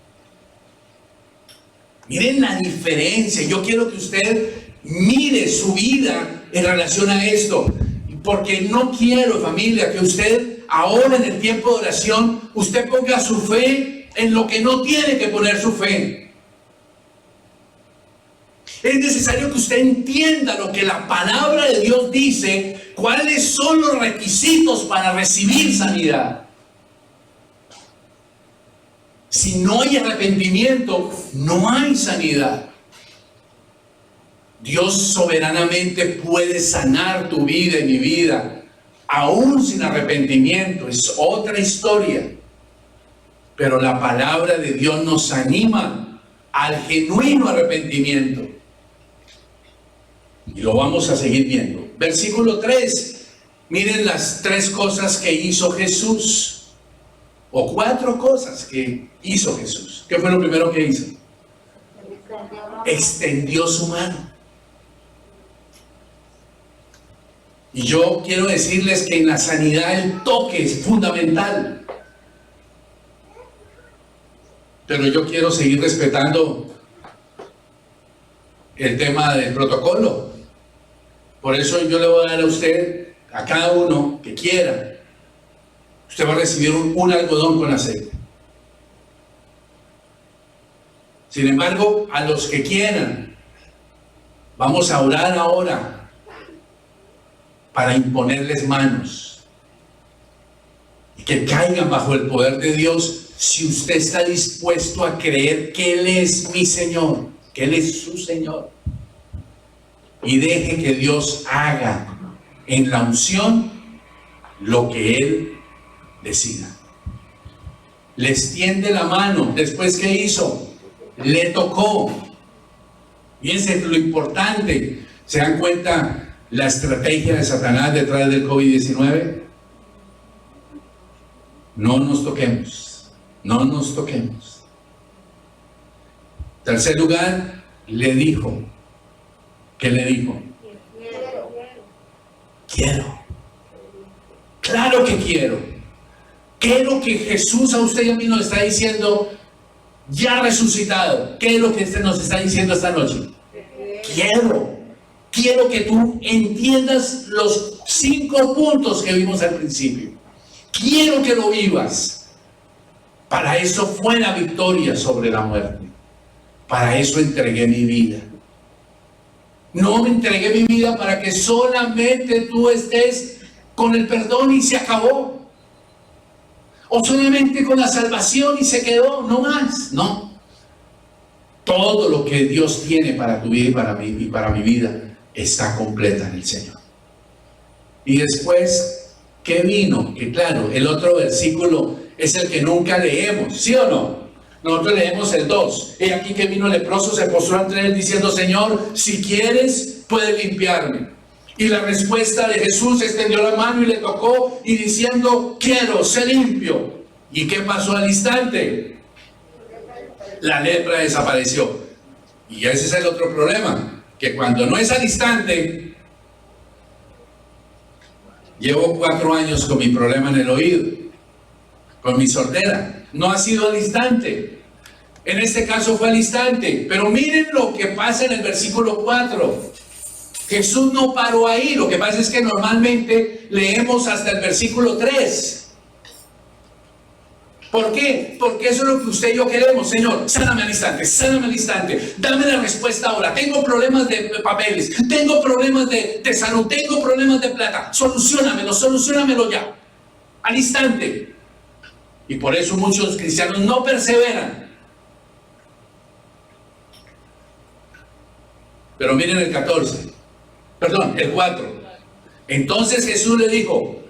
Miren la diferencia. Yo quiero que usted mire su vida en relación a esto. Porque no quiero, familia, que usted ahora en el tiempo de oración, usted ponga su fe en lo que no tiene que poner su fe. Es necesario que usted entienda lo que la palabra de Dios dice, cuáles son los requisitos para recibir sanidad. Si no hay arrepentimiento, no hay sanidad. Dios soberanamente puede sanar tu vida y mi vida, aún sin arrepentimiento. Es otra historia. Pero la palabra de Dios nos anima al genuino arrepentimiento. Y lo vamos a seguir viendo. Versículo 3. Miren las 3 cosas que hizo Jesús. O 4 cosas que hizo Jesús. ¿Qué fue lo primero que hizo? Extendió su mano. Y yo quiero decirles que en la sanidad el toque es fundamental. Pero yo quiero seguir respetando el tema del protocolo. Por eso yo le voy a dar a usted, a cada uno que quiera, usted va a recibir un algodón con aceite. Sin embargo, a los que quieran, vamos a orar ahora para imponerles manos y que caigan bajo el poder de Dios, si usted está dispuesto a creer que Él es mi Señor, que Él es su Señor, y deje que Dios haga en la unción lo que Él decida. Les tiende la mano. Después, ¿qué hizo? Le tocó. Fíjense lo importante. ¿Se dan cuenta la estrategia de Satanás detrás del COVID-19? No nos toquemos. No nos toquemos. En tercer lugar, le dijo. ¿Qué le dijo? Quiero. Claro que quiero. ¿Qué es lo que Jesús a usted y a mí nos está diciendo ya resucitado? ¿Qué es lo que nos está diciendo esta noche? Quiero que tú entiendas los 5 puntos que vimos al principio. Quiero que lo vivas. Para eso fue la victoria sobre la muerte. Para eso entregué mi vida. No me entregué mi vida para que solamente tú estés con el perdón y se acabó. O solamente con la salvación y se quedó, no más, no. Todo lo que Dios tiene para tu vida y para mi vida está completa en el Señor. Y después, ¿qué vino? Que claro, el otro versículo es el que nunca leemos, ¿sí o no? Nosotros leemos el 2. He aquí que vino el leproso, se postró ante él diciendo: Señor, si quieres, puedes limpiarme. Y la respuesta de Jesús: extendió la mano y le tocó, y diciendo: quiero, sé limpio. ¿Y qué pasó al instante? La lepra desapareció. Y ese es el otro problema, que cuando no es al instante, llevo 4 años con mi problema en el oído, con mi sordera. No ha sido al instante. En este caso fue al instante. Pero miren lo que pasa en el versículo 4. Jesús no paró ahí. Lo que pasa es que normalmente leemos hasta el versículo 3. ¿Por qué? Porque eso es lo que usted y yo queremos. Señor, sáname al instante, dame la respuesta ahora. Tengo problemas de papeles, tengo problemas de salud, tengo problemas de plata. Solucionamelo ya, al instante. Y por eso muchos cristianos no perseveran. Pero miren el 4. Entonces Jesús le dijo: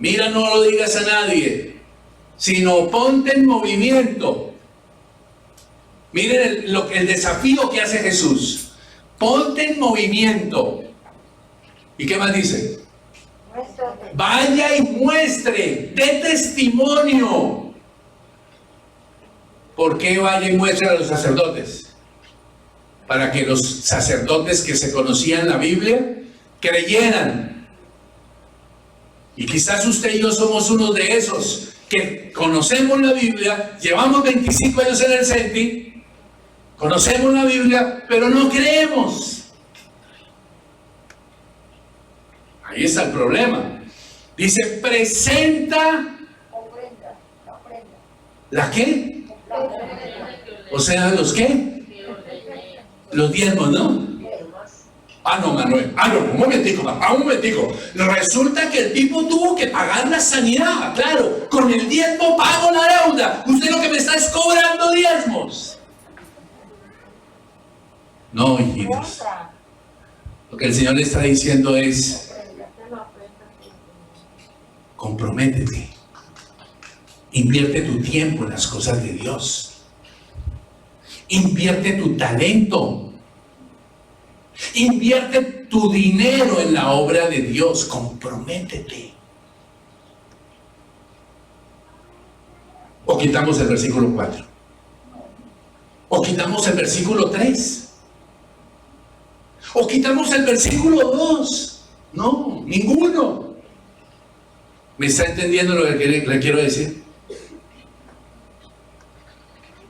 mira, no lo digas a nadie, sino ponte en movimiento. Miren el desafío que hace Jesús. Ponte en movimiento. ¿Y qué más dice? Vaya y muestre, dé testimonio. ¿Por qué vaya y muestre a los sacerdotes? Para que los sacerdotes que se conocían la Biblia creyeran. Y quizás usted y yo somos uno de esos que conocemos la Biblia, llevamos 25 años en el CENTI, conocemos la Biblia, pero no creemos. Ahí está el problema. Dice: presenta. ¿La qué? O sea, ¿los qué? Los diezmos, ¿no? No, Manuel. No, un momentico. Resulta que el tipo tuvo que pagar la sanidad. Claro, con el diezmo pago la deuda. Usted lo que me está es cobrando diezmos. No, hijitos. Lo que el Señor le está diciendo es: comprométete. Invierte tu tiempo en las cosas de Dios. Invierte tu talento. Invierte tu dinero en la obra de Dios. Comprométete. O quitamos el versículo 4. O quitamos el versículo 3. O quitamos el versículo 2. No, ninguno. ¿Me está entendiendo lo que le quiero decir?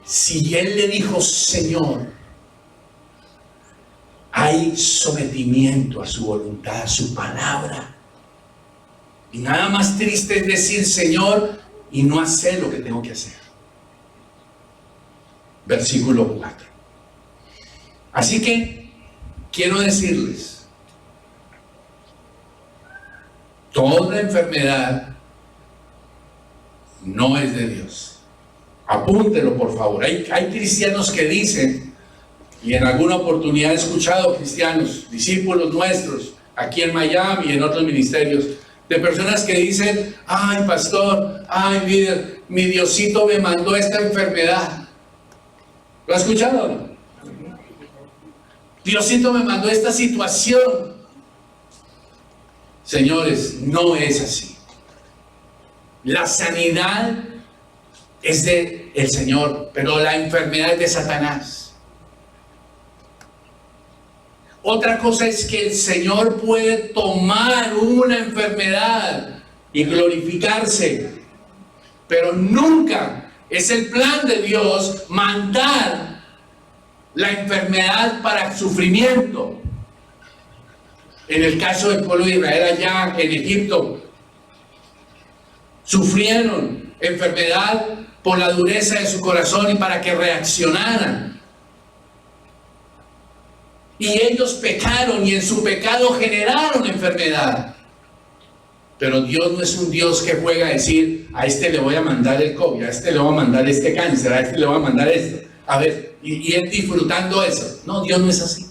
Si él le dijo Señor, hay sometimiento a su voluntad, a su palabra. Y nada más triste es decir Señor y no hacer lo que tengo que hacer. versículo 4. Así que quiero decirles, toda enfermedad no es de Dios. Apúntelo, por favor. Hay cristianos que dicen, y en alguna oportunidad he escuchado cristianos, discípulos nuestros, aquí en Miami y en otros ministerios, de personas que dicen: ay, pastor, ay, líder, mi Diosito me mandó esta enfermedad. ¿Lo ha escuchado, no? Diosito me mandó esta situación. Señores, no es así. La sanidad es de el Señor, pero la enfermedad es de Satanás. Otra cosa es que el Señor puede tomar una enfermedad y glorificarse, pero nunca es el plan de Dios mandar la enfermedad para sufrimiento. En el caso del pueblo de Israel allá en Egipto, sufrieron enfermedad por la dureza de su corazón y para que reaccionaran. Y ellos pecaron y en su pecado generaron enfermedad. Pero Dios no es un Dios que juega a decir: a este le voy a mandar el COVID, a este le voy a mandar este cáncer, a este le voy a mandar esto. A ver, y él disfrutando eso. No, Dios no es así.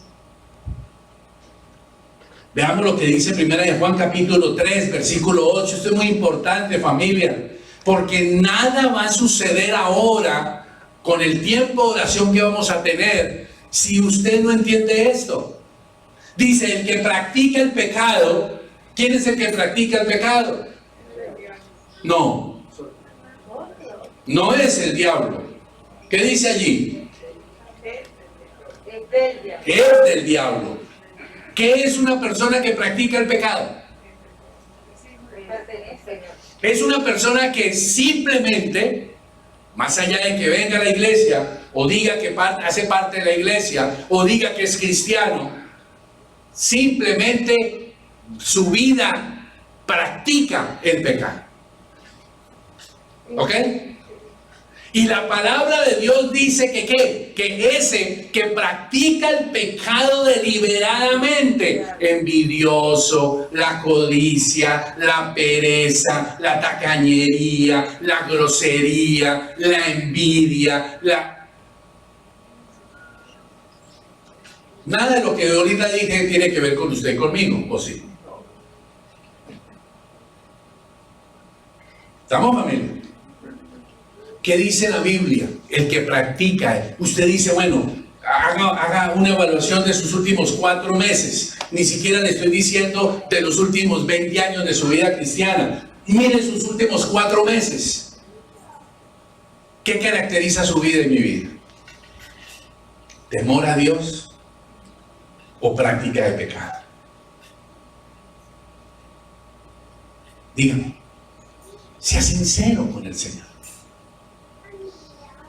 Veamos lo que dice 1 de Juan capítulo 3, versículo 8. Esto es muy importante, familia, porque nada va a suceder ahora con el tiempo de oración que vamos a tener si usted no entiende esto. Dice: el que practica el pecado. ¿Quién es el que practica el pecado? No, no es el diablo. ¿Qué dice allí? Es del diablo. ¿Qué es una persona que practica el pecado? Es una persona que simplemente, más allá de que venga a la iglesia, o diga que hace parte de la iglesia, o diga que es cristiano, simplemente su vida practica el pecado. ¿Ok? Y la palabra de Dios dice que ese que practica el pecado deliberadamente, envidioso, la codicia, la pereza, la tacañería, la grosería, la envidia, nada de lo que ahorita dije tiene que ver con usted y conmigo, ¿o sí? ¿Estamos, familia? ¿Qué dice la Biblia? El que practica. Usted dice: bueno, haga una evaluación de sus últimos 4 meses. Ni siquiera le estoy diciendo de los últimos 20 años de su vida cristiana. Mire sus últimos 4 meses. ¿Qué caracteriza su vida y mi vida? ¿Temor a Dios o práctica de pecado? Dígame. Sea sincero con el Señor.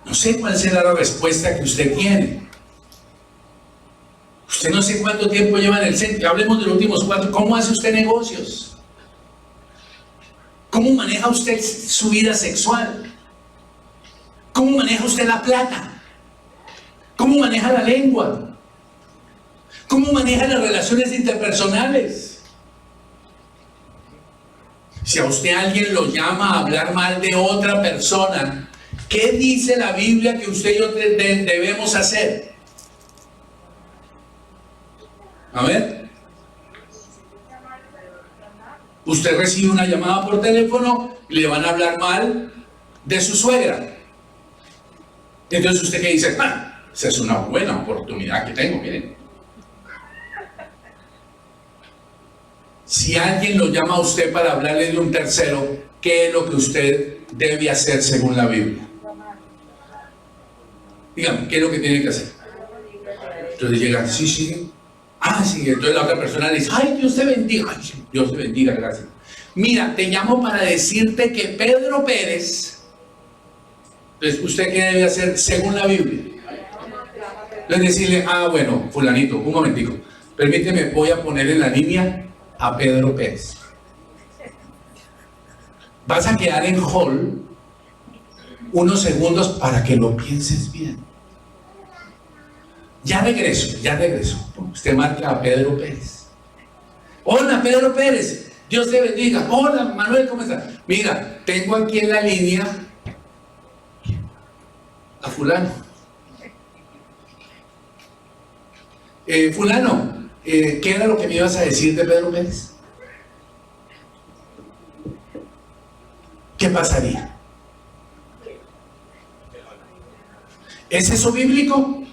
No sé cuál será la respuesta que usted tiene. Usted no sé cuánto tiempo lleva en el centro. Hablemos de los últimos 4. ¿Cómo hace usted negocios? ¿Cómo maneja usted su vida sexual? ¿Cómo maneja usted la plata? ¿Cómo maneja la lengua? ¿Cómo maneja las relaciones interpersonales? Si a usted alguien lo llama a hablar mal de otra persona, ¿qué dice la Biblia que usted y yo debemos hacer? A ver. Usted recibe una llamada por teléfono y le van a hablar mal de su suegra. Entonces usted que dice: esa es una buena oportunidad que tengo, miren. Si alguien lo llama a usted para hablarle de un tercero, ¿qué es lo que usted debe hacer según la Biblia? Dígame, ¿qué es lo que tiene que hacer? Entonces llega: sí. Sí, entonces la otra persona le dice: ay, Dios te bendiga. Ay, Dios te bendiga, gracias. Mira, te llamo para decirte que Pedro Pérez. Entonces, ¿usted qué debe hacer según la Biblia? Es decirle: bueno, fulanito, un momentico, permíteme, voy a poner en la línea a Pedro Pérez. Vas a quedar en hold unos segundos para que lo pienses bien. Ya regreso. Usted marca a Pedro Pérez. Hola, Pedro Pérez. Dios te bendiga. Hola, Manuel, ¿cómo estás? Mira, tengo aquí en la línea a fulano. Fulano, ¿qué era lo que me ibas a decir de Pedro Pérez? ¿Qué pasaría? ¿Es eso bíblico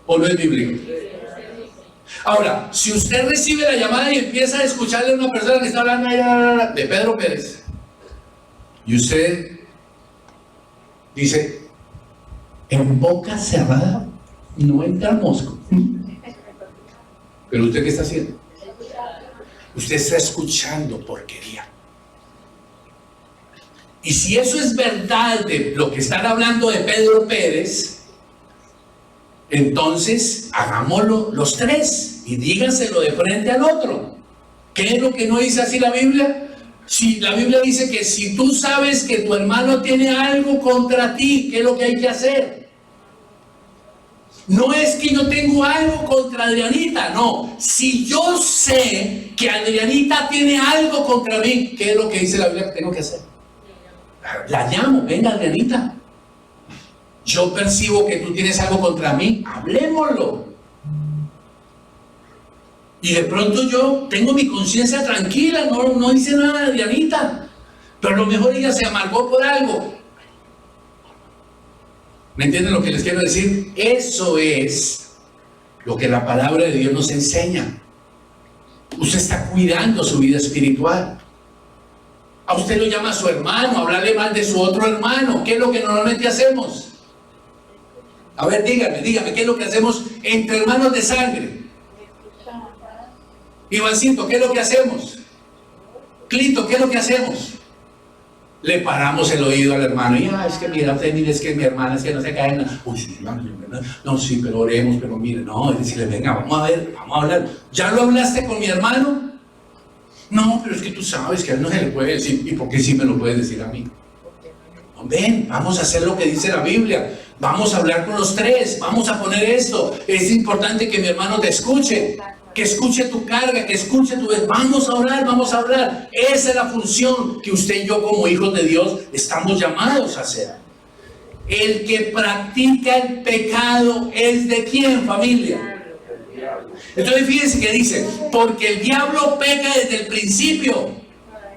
o no es bíblico? Ahora, si usted recibe la llamada y empieza a escucharle a una persona que está hablando de Pedro Pérez, y usted dice, en boca cerrada no entra mosco. Pero usted, ¿qué está haciendo? Usted está escuchando porquería. Y si eso es verdad de lo que están hablando de Pedro Pérez, entonces hagámoslo los tres y díganselo de frente al otro. ¿Qué es lo que no dice así la Biblia? Si la Biblia dice que si tú sabes que tu hermano tiene algo contra ti, ¿qué es lo que hay que hacer? No es que yo tengo algo contra Adrianita, no. Si yo sé que Adrianita tiene algo contra mí, ¿qué es lo que dice la Biblia que tengo que hacer? La llamo, venga Adrianita. Yo percibo que tú tienes algo contra mí, hablémoslo. Y de pronto yo tengo mi conciencia tranquila, no hice nada de Adrianita, pero a lo mejor ella se amargó por algo. ¿Me entienden lo que les quiero decir? Eso es lo que la palabra de Dios nos enseña. Usted está cuidando su vida espiritual. A usted lo llama a su hermano, a hablarle mal de su otro hermano. ¿Qué es lo que normalmente hacemos? A ver, dígame, ¿qué es lo que hacemos entre hermanos de sangre? Ivancito, ¿qué es lo que hacemos? Clito, ¿qué es lo que hacemos? Le paramos el oído al hermano y, es que mira, es que mi hermana, es que no se cae en la... Uy, sí, no, sí, pero oremos, pero mire, no, es decirle, venga, vamos a ver, vamos a hablar. ¿Ya lo hablaste con mi hermano? No, pero es que tú sabes que a él no se le puede decir. ¿Y por qué sí me lo puedes decir a mí? Ven, vamos a hacer lo que dice la Biblia. Vamos a hablar con los tres, vamos a poner esto. Es importante que mi hermano te escuche, que escuche tu carga, que escuche tu... Vamos a orar, vamos a hablar. Esa es la función que usted y yo como hijos de Dios estamos llamados a hacer. El que practica el pecado es ¿de quién, familia? Entonces fíjense que dice, porque el diablo peca desde el principio.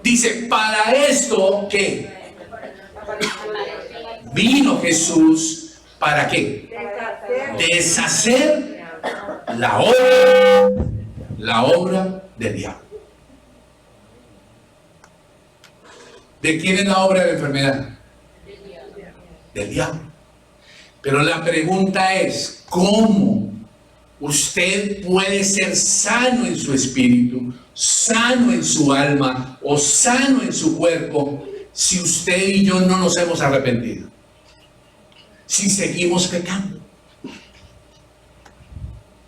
Dice, para esto, ¿qué? Vino Jesús, ¿para qué? Deshacer la obra del diablo. ¿De quién es la obra de la enfermedad? Del diablo. Pero la pregunta es, ¿cómo usted puede ser sano en su espíritu, sano en su alma o sano en su cuerpo si usted y yo no nos hemos arrepentido? Si seguimos pecando,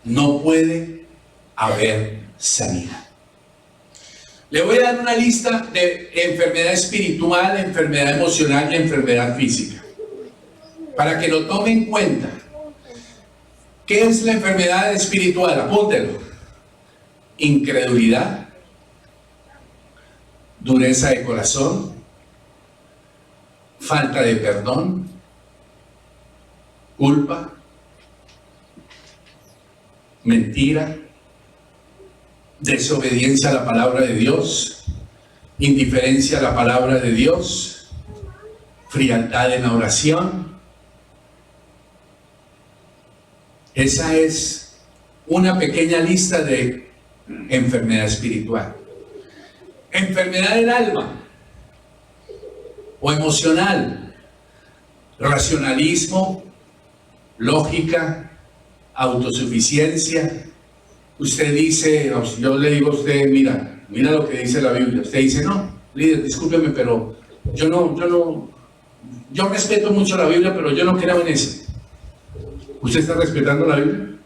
no puede haber sanidad. Le voy a dar una lista de enfermedad espiritual, enfermedad emocional y enfermedad física, para que lo tome en cuenta. ¿Qué es la enfermedad espiritual? Apúntelo. Incredulidad, dureza de corazón, falta de perdón, culpa, mentira, desobediencia a la palabra de Dios, indiferencia a la palabra de Dios, frialdad en la oración. Esa es una pequeña lista de enfermedad espiritual. Enfermedad del alma o emocional, racionalismo, lógica, autosuficiencia. Usted dice, yo le digo a usted, mira lo que dice la Biblia. Usted dice, no, líder, discúlpeme, pero yo respeto mucho la Biblia, pero yo no creo en eso. ¿Usted está respetando la Biblia?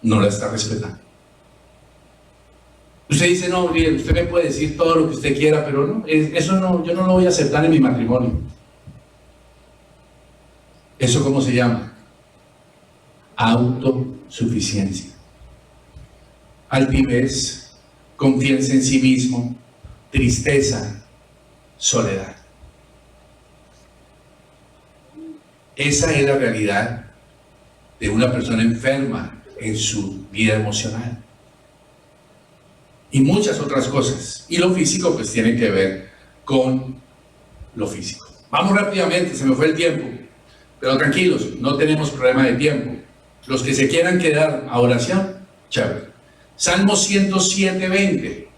No la está respetando. Usted dice, no, líder, usted me puede decir todo lo que usted quiera, pero no, eso no, yo no lo voy a aceptar en mi matrimonio. ¿Eso cómo se llama? autosuficiencia, altivez, confianza en sí mismo, tristeza, soledad. Esa es la realidad de una persona enferma en su vida emocional. Y muchas otras cosas. Y lo físico pues tiene que ver con lo físico. Vamos rápidamente, se me fue el tiempo. Pero tranquilos, no tenemos problema de tiempo. Los que se quieran quedar a oración, chévere. Salmo 107:20.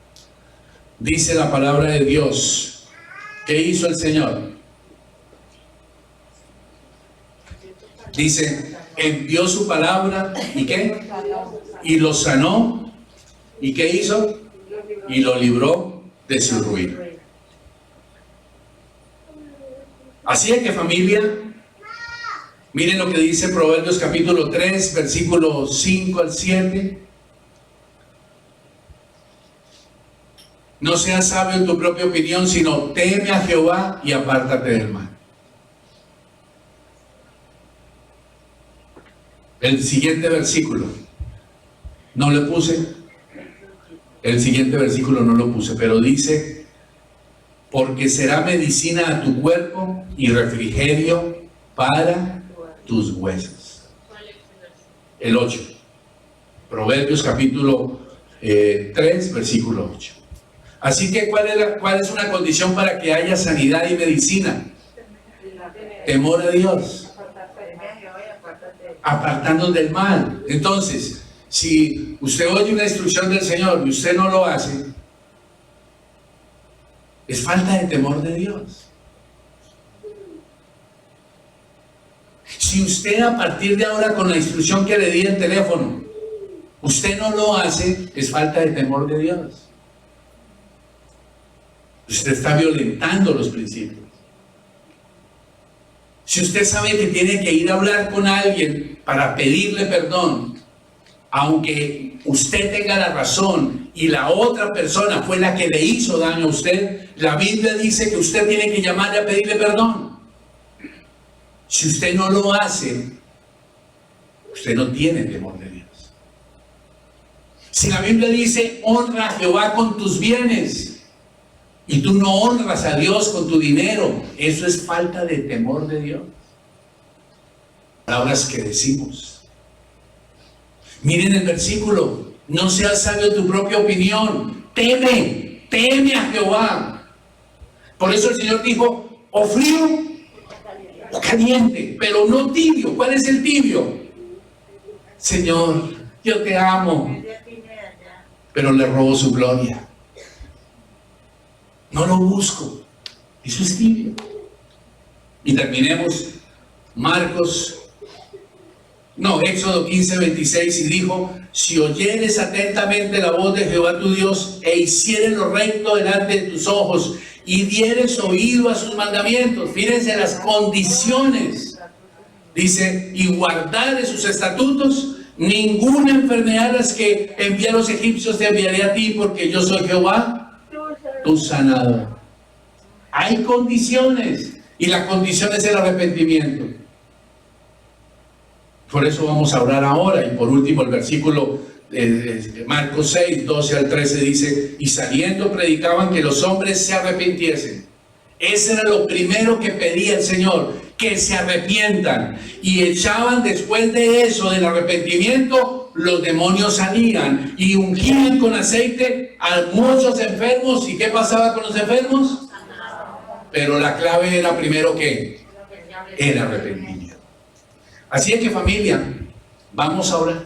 Dice la palabra de Dios. ¿Qué hizo el Señor? Dice, envió su palabra, ¿y qué? Y lo sanó. ¿Y qué hizo? Y lo libró de su ruina. Así es que, familia, miren lo que dice Proverbios capítulo 3, versículos 5 al 7. No seas sabio en tu propia opinión, sino teme a Jehová y apártate del mal. El siguiente versículo, no le puse, el siguiente versículo no lo puse, pero dice, porque será medicina a tu cuerpo y refrigerio para tus huesos. El 8, Proverbios capítulo 3, versículo 8. Así que, ¿cuál es una condición para que haya sanidad y medicina? Temor a Dios. Apartarnos del mal. Entonces, si usted oye una instrucción del Señor y usted no lo hace, es falta de temor de Dios. Si usted a partir de ahora con la instrucción que le di el teléfono, usted no lo hace, es falta de temor de Dios. Usted está violentando los principios. Si usted sabe que tiene que ir a hablar con alguien para pedirle perdón, aunque usted tenga la razón y la otra persona fue la que le hizo daño a usted, la Biblia dice que usted tiene que llamarle a pedirle perdón. Si usted no lo hace, usted no tiene temor de Dios. Si la Biblia dice, honra a Jehová con tus bienes, y tú no honras a Dios con tu dinero, eso es falta de temor de Dios. Palabras que decimos. Miren el versículo, no seas sabio en tu propia opinión, teme a Jehová. Por eso el Señor dijo, o frío o caliente, pero no tibio. ¿Cuál es el tibio? Señor, yo te amo, pero le robo su gloria. No lo busco. Eso es tibio. Y terminemos. Éxodo 15:26, y dijo, si oyeres atentamente la voz de Jehová tu Dios, e hicieres lo recto delante de tus ojos, y dieres oído a sus mandamientos. Fíjense las condiciones. Dice, y guardares sus estatutos, ninguna enfermedad de las que envié a los egipcios te enviaré a ti, porque yo soy Jehová tu sanador. Hay condiciones, y la condición es el arrepentimiento. Por eso vamos a orar ahora. Y por último, el versículo de Marcos 6, 12 al 13 dice, y saliendo predicaban que los hombres se arrepintiesen. Ese era lo primero que pedía el Señor, que se arrepientan. Y echaban después de eso, del arrepentimiento, los demonios salían y ungían con aceite a muchos enfermos. ¿Y qué pasaba con los enfermos? Pero la clave era primero que el arrepentimiento. Así es que, familia, vamos a orar.